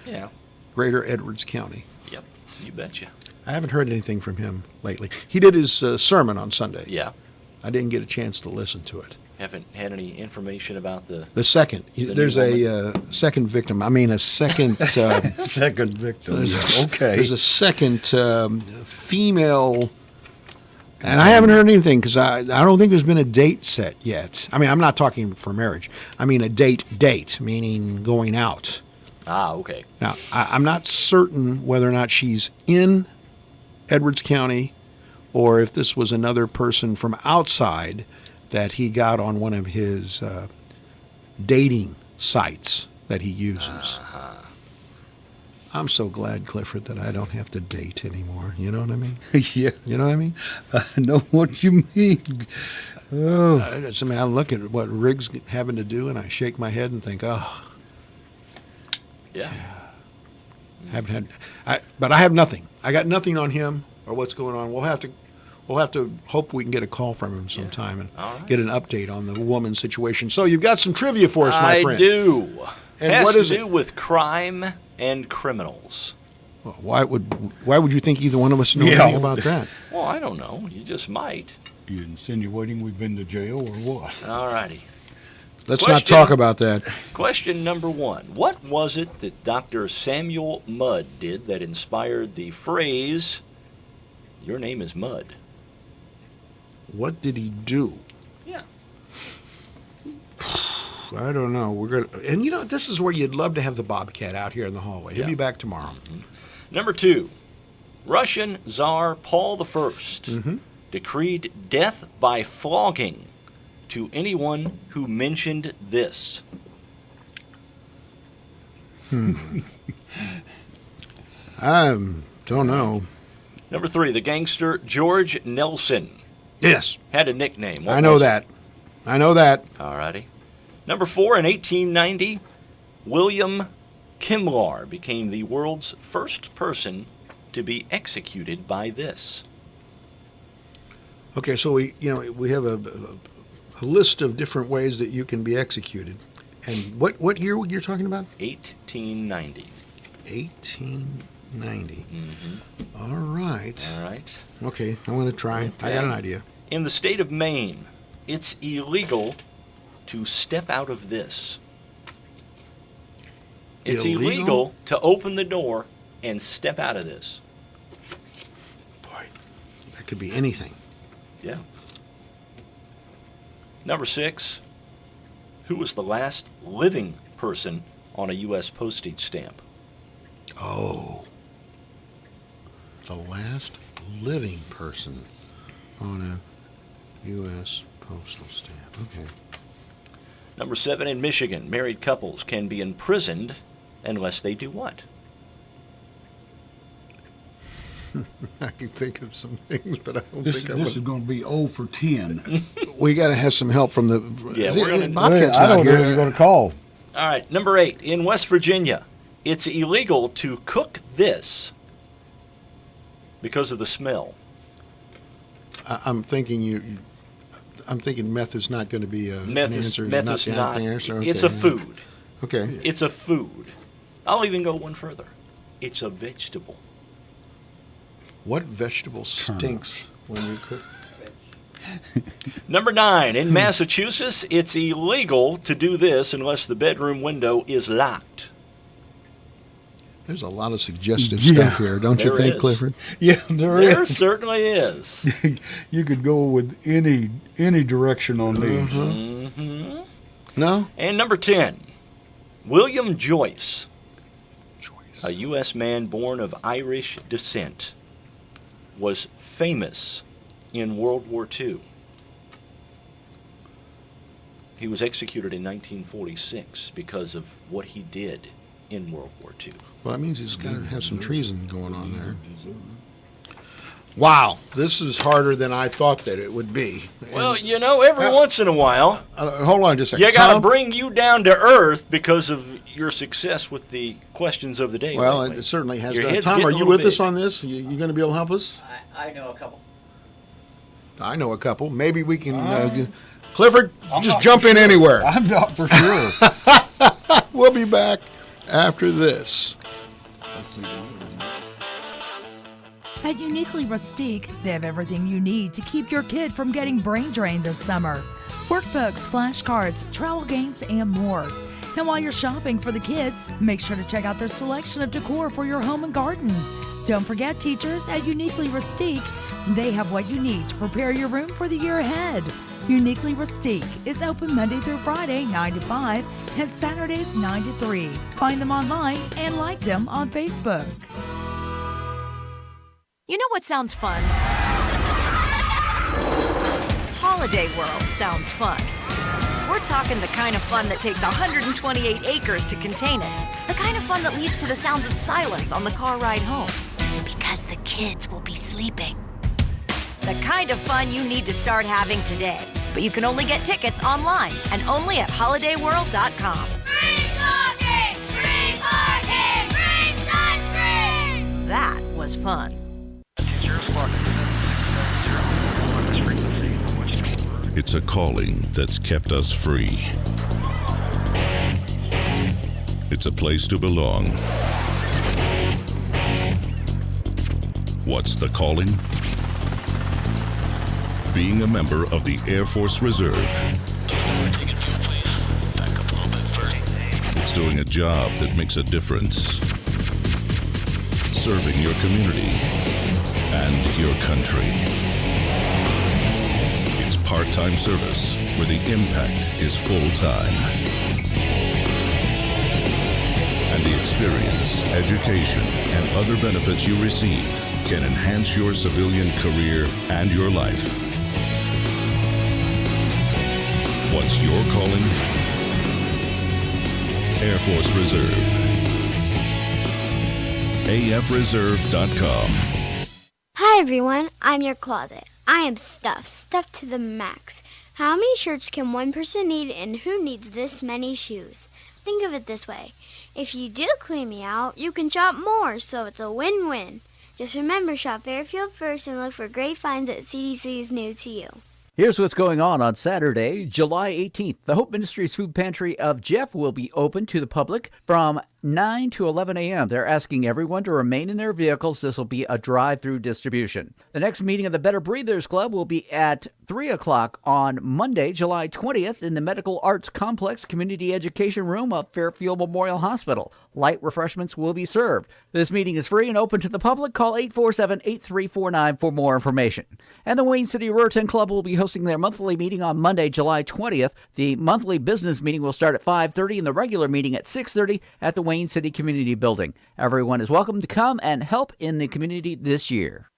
[SPEAKER 1] Yeah.
[SPEAKER 2] Greater Edwards County.
[SPEAKER 1] Yep. You betcha.
[SPEAKER 2] I haven't heard anything from him lately. He did his sermon on Sunday.
[SPEAKER 1] Yeah.
[SPEAKER 2] I didn't get a chance to listen to it.
[SPEAKER 1] Haven't had any information about the
[SPEAKER 2] second. There's
[SPEAKER 1] new
[SPEAKER 2] a second victim. I mean, a second.
[SPEAKER 3] Second victim. Okay.
[SPEAKER 2] There's a second female. And I haven't heard anything because I don't think there's been a date set yet. I mean, I'm not talking for marriage. I mean a date, meaning going out.
[SPEAKER 1] Ah, okay.
[SPEAKER 2] Now, I'm not certain whether or not she's in Edwards County or if this was another person from outside that he got on one of his dating sites that he uses.
[SPEAKER 1] Uh-huh.
[SPEAKER 2] I'm so glad, Clifford, that I don't have to date anymore. You know what I mean?
[SPEAKER 3] Yeah.
[SPEAKER 2] You know what I mean?
[SPEAKER 3] I know what you mean. Oh.
[SPEAKER 2] I look at what Riggs having to do, and I shake my head and think, oh.
[SPEAKER 1] Yeah.
[SPEAKER 2] Haven't had, but I have nothing. I got nothing on him or what's going on. We'll have to hope we can get a call from him sometime and get an update on the woman's situation. So you've got some trivia for us, my friend.
[SPEAKER 1] I do.
[SPEAKER 2] And
[SPEAKER 1] Has
[SPEAKER 2] what is
[SPEAKER 1] to do
[SPEAKER 2] it?
[SPEAKER 1] with crime and criminals.
[SPEAKER 2] Well, why would you think either one of us know anything about that?
[SPEAKER 1] Well, I don't know. You just might.
[SPEAKER 3] You insinuating we've been to jail or what?
[SPEAKER 1] All righty.
[SPEAKER 2] Let's not talk about that.
[SPEAKER 1] Question number 1. What was it that Dr. Samuel Mudd did that inspired the phrase, "Your name is Mudd"?
[SPEAKER 2] What did he do?
[SPEAKER 1] Yeah.
[SPEAKER 2] I don't know. We're gonna, and this is where you'd love to have the Bobcat out here in the hallway. He'll be back tomorrow.
[SPEAKER 1] Mm-hmm. Number 2, Russian Tsar Paul I decreed death by flogging to anyone who mentioned this.
[SPEAKER 2] I don't know.
[SPEAKER 1] Number 3, the gangster George Nelson.
[SPEAKER 2] Yes.
[SPEAKER 1] Had a nickname. What
[SPEAKER 2] I know
[SPEAKER 1] was it?
[SPEAKER 2] that. I know that.
[SPEAKER 1] All righty. Number 4, in 1890, William Kimlar became the world's first person to be executed by this.
[SPEAKER 2] Okay, so we have a list of different ways that you can be executed. And what year you're talking about?
[SPEAKER 1] 1890.
[SPEAKER 2] 1890.
[SPEAKER 1] Mm-hmm.
[SPEAKER 2] All right.
[SPEAKER 1] All right.
[SPEAKER 2] Okay, I'm going to try.
[SPEAKER 1] Okay.
[SPEAKER 2] I got an idea.
[SPEAKER 1] In the state of Maine, it's illegal to step out of this. It's illegal to open the door and step out of this.
[SPEAKER 2] Boy, that could be anything.
[SPEAKER 1] Yeah. Number 6, who was the last living person on a U.S. postage stamp?
[SPEAKER 2] Oh. The last living person on a U.S. postal stamp. Okay.
[SPEAKER 1] Number 7, in Michigan, married couples can be imprisoned unless they do what?
[SPEAKER 2] I can think of some things, but I don't
[SPEAKER 3] This
[SPEAKER 2] think
[SPEAKER 3] is going to be 0 for 10.
[SPEAKER 2] We got to have some help from the.
[SPEAKER 1] Yeah, we're gonna.
[SPEAKER 2] Bobcat's
[SPEAKER 3] I
[SPEAKER 2] not
[SPEAKER 3] don't know
[SPEAKER 2] here.
[SPEAKER 3] who you're going to call.
[SPEAKER 1] All right, number 8, in West Virginia, it's illegal to cook this because of the smell.
[SPEAKER 2] I'm thinking I'm thinking meth is not going to be an answer.
[SPEAKER 1] Meth is
[SPEAKER 2] the
[SPEAKER 1] not.
[SPEAKER 2] answer.
[SPEAKER 1] It's a
[SPEAKER 2] Okay.
[SPEAKER 1] food.
[SPEAKER 2] Okay.
[SPEAKER 1] It's a food. I'll even go one further. It's a vegetable.
[SPEAKER 2] What vegetable stinks when you cook?
[SPEAKER 1] Number 9, in Massachusetts, it's illegal to do this unless the bedroom window is locked.
[SPEAKER 2] There's a lot of suggestive stuff here, don't you
[SPEAKER 1] There
[SPEAKER 2] think,
[SPEAKER 1] is.
[SPEAKER 2] Clifford?
[SPEAKER 3] Yeah, there
[SPEAKER 1] There
[SPEAKER 3] is.
[SPEAKER 1] certainly is.
[SPEAKER 3] You could go with any direction on these.
[SPEAKER 1] Mm-hmm.
[SPEAKER 2] No?
[SPEAKER 1] And number 10, William Joyce, a U.S. man born of Irish descent, was famous in World War II. He was executed in 1946 because of what he did in World War II.
[SPEAKER 2] Well, that means he's got to have some treason going on there. Wow, this is harder than I thought that it would be.
[SPEAKER 1] Well, every once in a while,
[SPEAKER 2] hold on just a second.
[SPEAKER 1] you got to
[SPEAKER 2] Tom?
[SPEAKER 1] bring you down to earth because of your success with the questions of the day.
[SPEAKER 2] Well,
[SPEAKER 1] lately.
[SPEAKER 2] it certainly has
[SPEAKER 1] Your
[SPEAKER 2] done.
[SPEAKER 1] head's
[SPEAKER 2] Tom,
[SPEAKER 1] getting
[SPEAKER 2] are
[SPEAKER 1] a
[SPEAKER 2] you
[SPEAKER 1] little
[SPEAKER 2] with us
[SPEAKER 1] big.
[SPEAKER 2] on this? You going to be able to help us?
[SPEAKER 18] I know a couple.
[SPEAKER 2] I know a couple. Maybe we can. Clifford,
[SPEAKER 3] I'm
[SPEAKER 2] just
[SPEAKER 3] not
[SPEAKER 2] jump
[SPEAKER 3] for
[SPEAKER 2] in
[SPEAKER 3] sure.
[SPEAKER 2] anywhere.
[SPEAKER 3] I'm not for sure.
[SPEAKER 2] We'll be back after this.
[SPEAKER 18] At Uniquely Rustique, they have everything you need to keep your kid from getting brain drained this summer. Workbooks, flashcards, travel games, and more. And while you're shopping for the kids, make sure to check out their selection of decor for your home and garden. Don't forget, teachers, at Uniquely Rustique, they have what you need to prepare your room for the year ahead. Uniquely Rustique is open Monday through Friday, 9 to 5, and Saturdays, 9 to 3. Find them online and like them on Facebook.
[SPEAKER 19] You know what sounds fun? Holiday World sounds fun. We're talking the kind of fun that takes 128 acres to contain it. The kind of fun that leads to the sounds of silence on the car ride home. Because the kids will be sleeping. The kind of fun you need to start having today. But you can only get tickets online and only at holidayworld.com.
[SPEAKER 12] Free talking! Free parking! Free sunscreen!
[SPEAKER 19] That was fun.
[SPEAKER 20] It's a calling that's kept us free. It's a place to belong. What's the calling? Being a member of the Air Force Reserve. It's doing a job that makes a difference. Serving your community and your country. It's part-time service where the impact is full-time. And the experience, education, and other benefits you receive can enhance your civilian career and your life. What's your calling? Air Force Reserve. AFReserve.com.
[SPEAKER 21] Hi everyone, I'm your closet. I am stuffed to the max. How many shirts can one person need and who needs this many shoes? Think of it this way. If you do clean me out, you can shop more, so it's a win-win. Just remember, shop Fairfield first and look for great finds at CDC's new to you.
[SPEAKER 22] Here's what's going on Saturday, July 18th. The Hope Ministries Food Pantry of Jeff will be open to the public from 9 to 11 a.m. They're asking everyone to remain in their vehicles. This will be a drive-through distribution. The next meeting of the Better Breathers Club will be at 3 o'clock on Monday, July 20th in the Medical Arts Complex Community Education Room of Fairfield Memorial Hospital. Light refreshments will be served. This meeting is free and open to the public. Call 847-8349 for more information. And the Wayne City Rotary Club will be hosting their monthly meeting on Monday, July 20th. The monthly business meeting will start at 5:30 and the regular meeting at 6:30 at the Wayne City Community Building. Everyone is welcome to come and help in the community this year.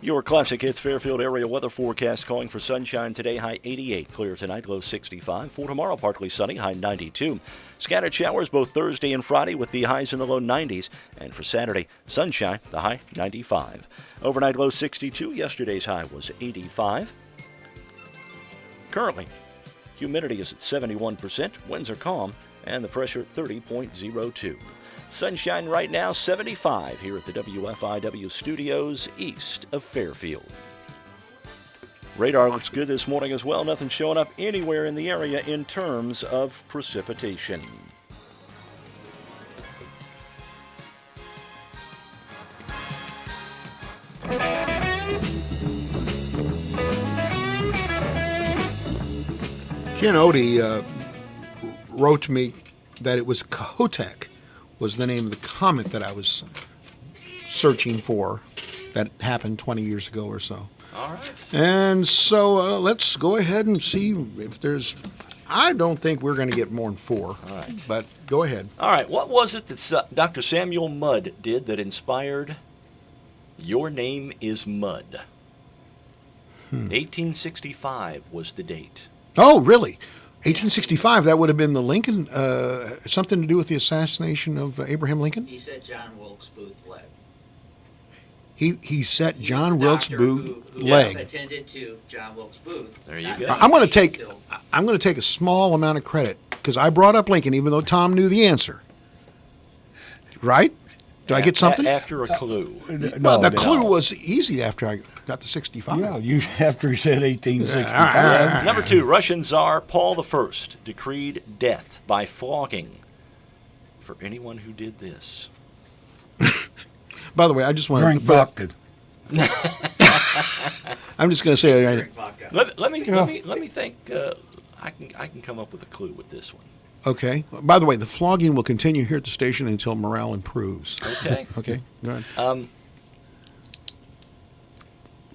[SPEAKER 1] Your Classic Hits Fairfield area weather forecast calling for sunshine today, high 88. Clear tonight, low 65. For tomorrow, partly sunny, high 92. Scattered showers both Thursday and Friday with the highs in the low 90s. And for Saturday, sunshine, the high 95. Overnight low 62. Yesterday's high was 85. Currently, humidity is at 71%. Winds are calm and the pressure at 30.02. Sunshine right now, 75 here at the WFIW studios east of Fairfield. Radar looks good this morning as well. Nothing showing up anywhere in the area in terms of precipitation.
[SPEAKER 2] Ken Odie wrote to me that it was Kohoutek was the name of the comet that I was searching for that happened 20 years ago or so.
[SPEAKER 1] All right.
[SPEAKER 2] And so let's go ahead and see if there's... I don't think we're going to get more than 4.
[SPEAKER 1] All right.
[SPEAKER 2] But go ahead.
[SPEAKER 1] All right. What was it that Dr. Samuel Mudd did that inspired Your Name is Mudd? 1865 was the date.
[SPEAKER 2] Oh, really? 1865, that would have been the Lincoln, something to do with the assassination of Abraham Lincoln?
[SPEAKER 23] He set John Wilkes Booth leg.
[SPEAKER 2] He set John Wilkes Booth leg.
[SPEAKER 23] Attended to John Wilkes Booth.
[SPEAKER 1] There you go.
[SPEAKER 2] I'm going to take a small amount of credit because I brought up Lincoln, even though Tom knew the answer. Right? Do I get something?
[SPEAKER 1] After a clue.
[SPEAKER 2] Well, the clue was easy after I got to 65.
[SPEAKER 3] Yeah, after he said 1865.
[SPEAKER 2] All right.
[SPEAKER 1] Number 2, Russian Tsar Paul I decreed death by flogging for anyone who did this.
[SPEAKER 2] By the way, I just want
[SPEAKER 3] Drink
[SPEAKER 2] to.
[SPEAKER 3] vodka.
[SPEAKER 2] I'm just going to say.
[SPEAKER 1] Let me think. I can come up with a clue with this one.
[SPEAKER 2] Okay. By the way, the flogging will continue here at the station until morale improves.
[SPEAKER 1] Okay.
[SPEAKER 2] Okay. Go ahead.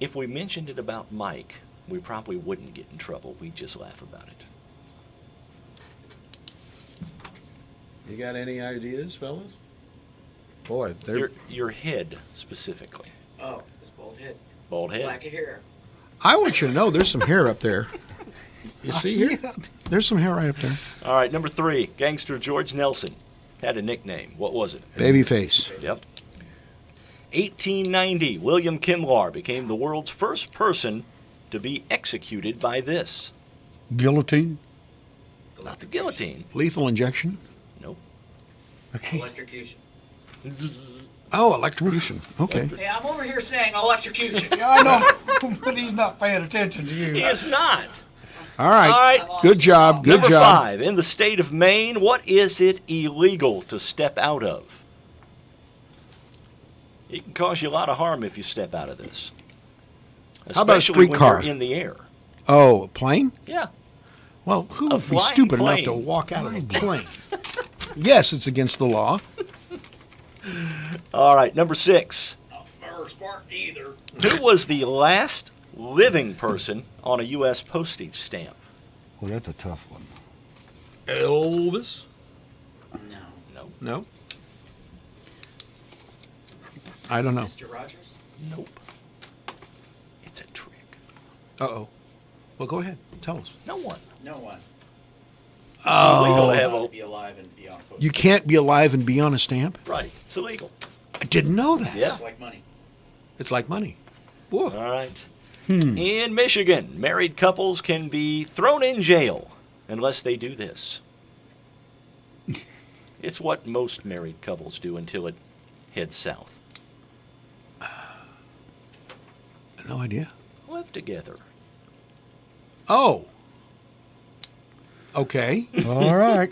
[SPEAKER 1] If we mentioned it about Mike, we probably wouldn't get in trouble. We'd just laugh about it.
[SPEAKER 2] You got any ideas, fellas? Boy,
[SPEAKER 1] your head specifically.
[SPEAKER 23] Oh, it's bald head.
[SPEAKER 1] Bald head.
[SPEAKER 23] Lack of hair.
[SPEAKER 2] I want you to know there's some hair up there. You see here? There's some hair right up there.
[SPEAKER 1] All right, number 3. Gangster George Nelson had a nickname. What was it?
[SPEAKER 2] Babyface.
[SPEAKER 1] Yep. 1890, William Kimlar became the world's first person to be executed by this.
[SPEAKER 3] Guillotine?
[SPEAKER 1] Not the guillotine.
[SPEAKER 2] Lethal injection?
[SPEAKER 1] Nope.
[SPEAKER 23] Electrocution.
[SPEAKER 2] Oh, electrocution. Okay.
[SPEAKER 23] Hey, I'm over here saying electrocution.
[SPEAKER 3] Yeah, I know, but he's not paying attention to you.
[SPEAKER 1] He is not.
[SPEAKER 2] All right. Good job. Good
[SPEAKER 1] Number
[SPEAKER 2] job.
[SPEAKER 1] 5, in the state of Maine, what is it illegal to step out of? It can cause you a lot of harm if you step out of this.
[SPEAKER 2] How about a
[SPEAKER 1] Especially
[SPEAKER 2] streetcar?
[SPEAKER 1] when you're in the air.
[SPEAKER 2] Oh, a plane?
[SPEAKER 1] Yeah.
[SPEAKER 2] Well, who
[SPEAKER 1] A
[SPEAKER 2] would be
[SPEAKER 1] flying
[SPEAKER 2] stupid
[SPEAKER 1] plane.
[SPEAKER 2] enough to walk out of a plane? Yes, it's against the law.
[SPEAKER 1] All right, number 6.
[SPEAKER 23] Not very smart either.
[SPEAKER 1] Who was the last living person on a U.S. postage stamp?
[SPEAKER 3] Well, that's a tough one.
[SPEAKER 2] Elvis?
[SPEAKER 1] No.
[SPEAKER 2] No. I don't know.
[SPEAKER 23] Mr. Rogers?
[SPEAKER 1] Nope. It's a trick.
[SPEAKER 2] Uh-oh. Well, go ahead. Tell us.
[SPEAKER 1] No one.
[SPEAKER 23] No one.
[SPEAKER 1] It's illegal to have
[SPEAKER 23] To
[SPEAKER 1] a...
[SPEAKER 23] be alive and be on a post.
[SPEAKER 2] You can't be alive and be on a stamp?
[SPEAKER 1] Right. It's illegal.
[SPEAKER 2] I didn't know that.
[SPEAKER 1] Yeah.
[SPEAKER 23] It's like money.
[SPEAKER 2] It's like money. Whoa.
[SPEAKER 1] All right. In Michigan, married couples can be thrown in jail unless they do this. It's what most married couples do until it heads south.
[SPEAKER 2] No idea.
[SPEAKER 1] Live together.
[SPEAKER 2] Oh. Okay.
[SPEAKER 3] All right.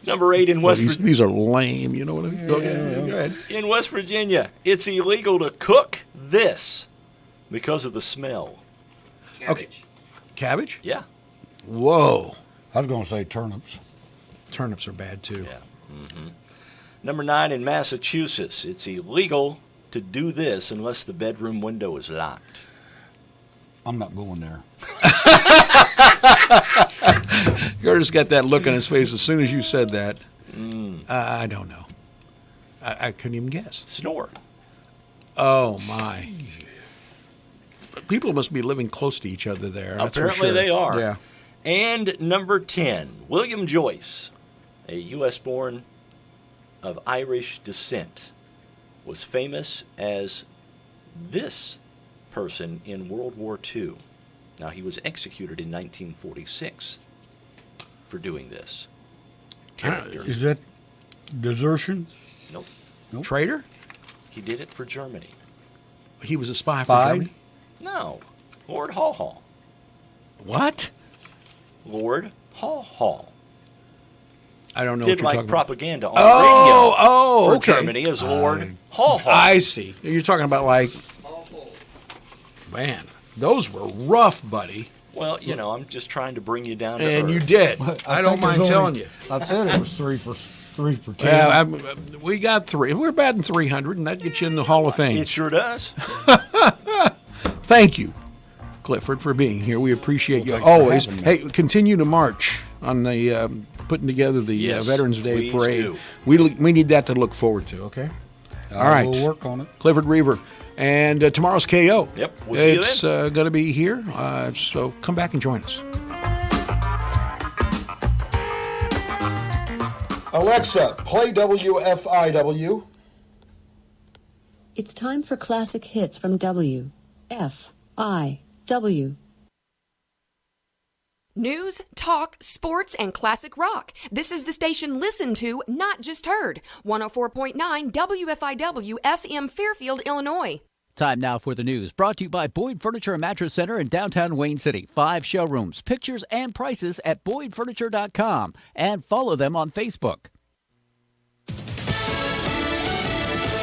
[SPEAKER 1] Number 8 in West Virginia.
[SPEAKER 2] These are lame, you know what I mean? Go ahead.
[SPEAKER 1] In West Virginia, it's illegal to cook this because of the smell.
[SPEAKER 23] Cabbage.
[SPEAKER 2] Okay. Cabbage?
[SPEAKER 1] Yeah.
[SPEAKER 2] Whoa.
[SPEAKER 3] I was going to say turnips.
[SPEAKER 2] Turnips are bad, too.
[SPEAKER 1] Yeah. Number 9 in Massachusetts, it's illegal to do this unless the bedroom window is locked.
[SPEAKER 3] I'm not going there.
[SPEAKER 2] Curtis got that look on his face as soon as you said that. I don't know. I couldn't even guess.
[SPEAKER 1] Snore.
[SPEAKER 2] Oh, my. But people must be living close to each other there. That's for
[SPEAKER 1] Apparently
[SPEAKER 2] sure.
[SPEAKER 1] they are.
[SPEAKER 2] Yeah.
[SPEAKER 1] And number 10, William Joyce, a U.S. born of Irish descent, was famous as this person in World War II. Now, he was executed in 1946 for doing this. Character.
[SPEAKER 3] Is that desertion?
[SPEAKER 1] Nope.
[SPEAKER 2] Traitor?
[SPEAKER 1] He did it for Germany.
[SPEAKER 2] He was a spy for
[SPEAKER 3] Spied?
[SPEAKER 2] Germany?
[SPEAKER 1] No. Lord Haw Haw.
[SPEAKER 2] What?
[SPEAKER 1] Lord Haw Haw.
[SPEAKER 2] I don't know
[SPEAKER 1] Did
[SPEAKER 2] what you're
[SPEAKER 1] like
[SPEAKER 2] talking
[SPEAKER 1] propaganda on
[SPEAKER 2] about.
[SPEAKER 1] radio for
[SPEAKER 2] Okay.
[SPEAKER 1] Germany as Lord Haw Haw.
[SPEAKER 2] I see. You're talking about like, man, those were rough, buddy.
[SPEAKER 1] Well, you know, I'm just trying to bring you down to
[SPEAKER 2] And
[SPEAKER 1] earth.
[SPEAKER 2] you did.
[SPEAKER 3] But
[SPEAKER 2] I don't
[SPEAKER 3] think there's
[SPEAKER 2] mind
[SPEAKER 3] only-
[SPEAKER 2] telling you.
[SPEAKER 3] I said it was 3 for 10.
[SPEAKER 2] Yeah, we got 3. We're batting 300, and that gets you in the Hall of Fame.
[SPEAKER 1] It sure does.
[SPEAKER 2] Thank you, Clifford, for being here. We appreciate you
[SPEAKER 3] thanks for
[SPEAKER 2] always.
[SPEAKER 3] having me.
[SPEAKER 2] Hey, continue to march on the putting together the
[SPEAKER 1] Yes,
[SPEAKER 2] Veterans Day
[SPEAKER 1] please
[SPEAKER 2] parade.
[SPEAKER 1] do.
[SPEAKER 2] We need that to look forward to. Okay. All right.
[SPEAKER 3] We'll work on it.
[SPEAKER 2] Clifford Reaver. And tomorrow's KO.
[SPEAKER 1] Yep, we'll see you
[SPEAKER 2] It's going to be here, so come back and join us.
[SPEAKER 4] Alexa, play WFIW.
[SPEAKER 5] It's time for classic hits from WFIW.
[SPEAKER 6] News, talk, sports, and classic rock. This is the station listened to, not just heard. 104.9 WFIW FM Fairfield, Illinois.
[SPEAKER 22] Time now for the news, brought to you by Boyd Furniture and Mattress Center in downtown Wayne City. 5 showrooms, pictures, and prices at BoydFurniture.com. And follow them on Facebook.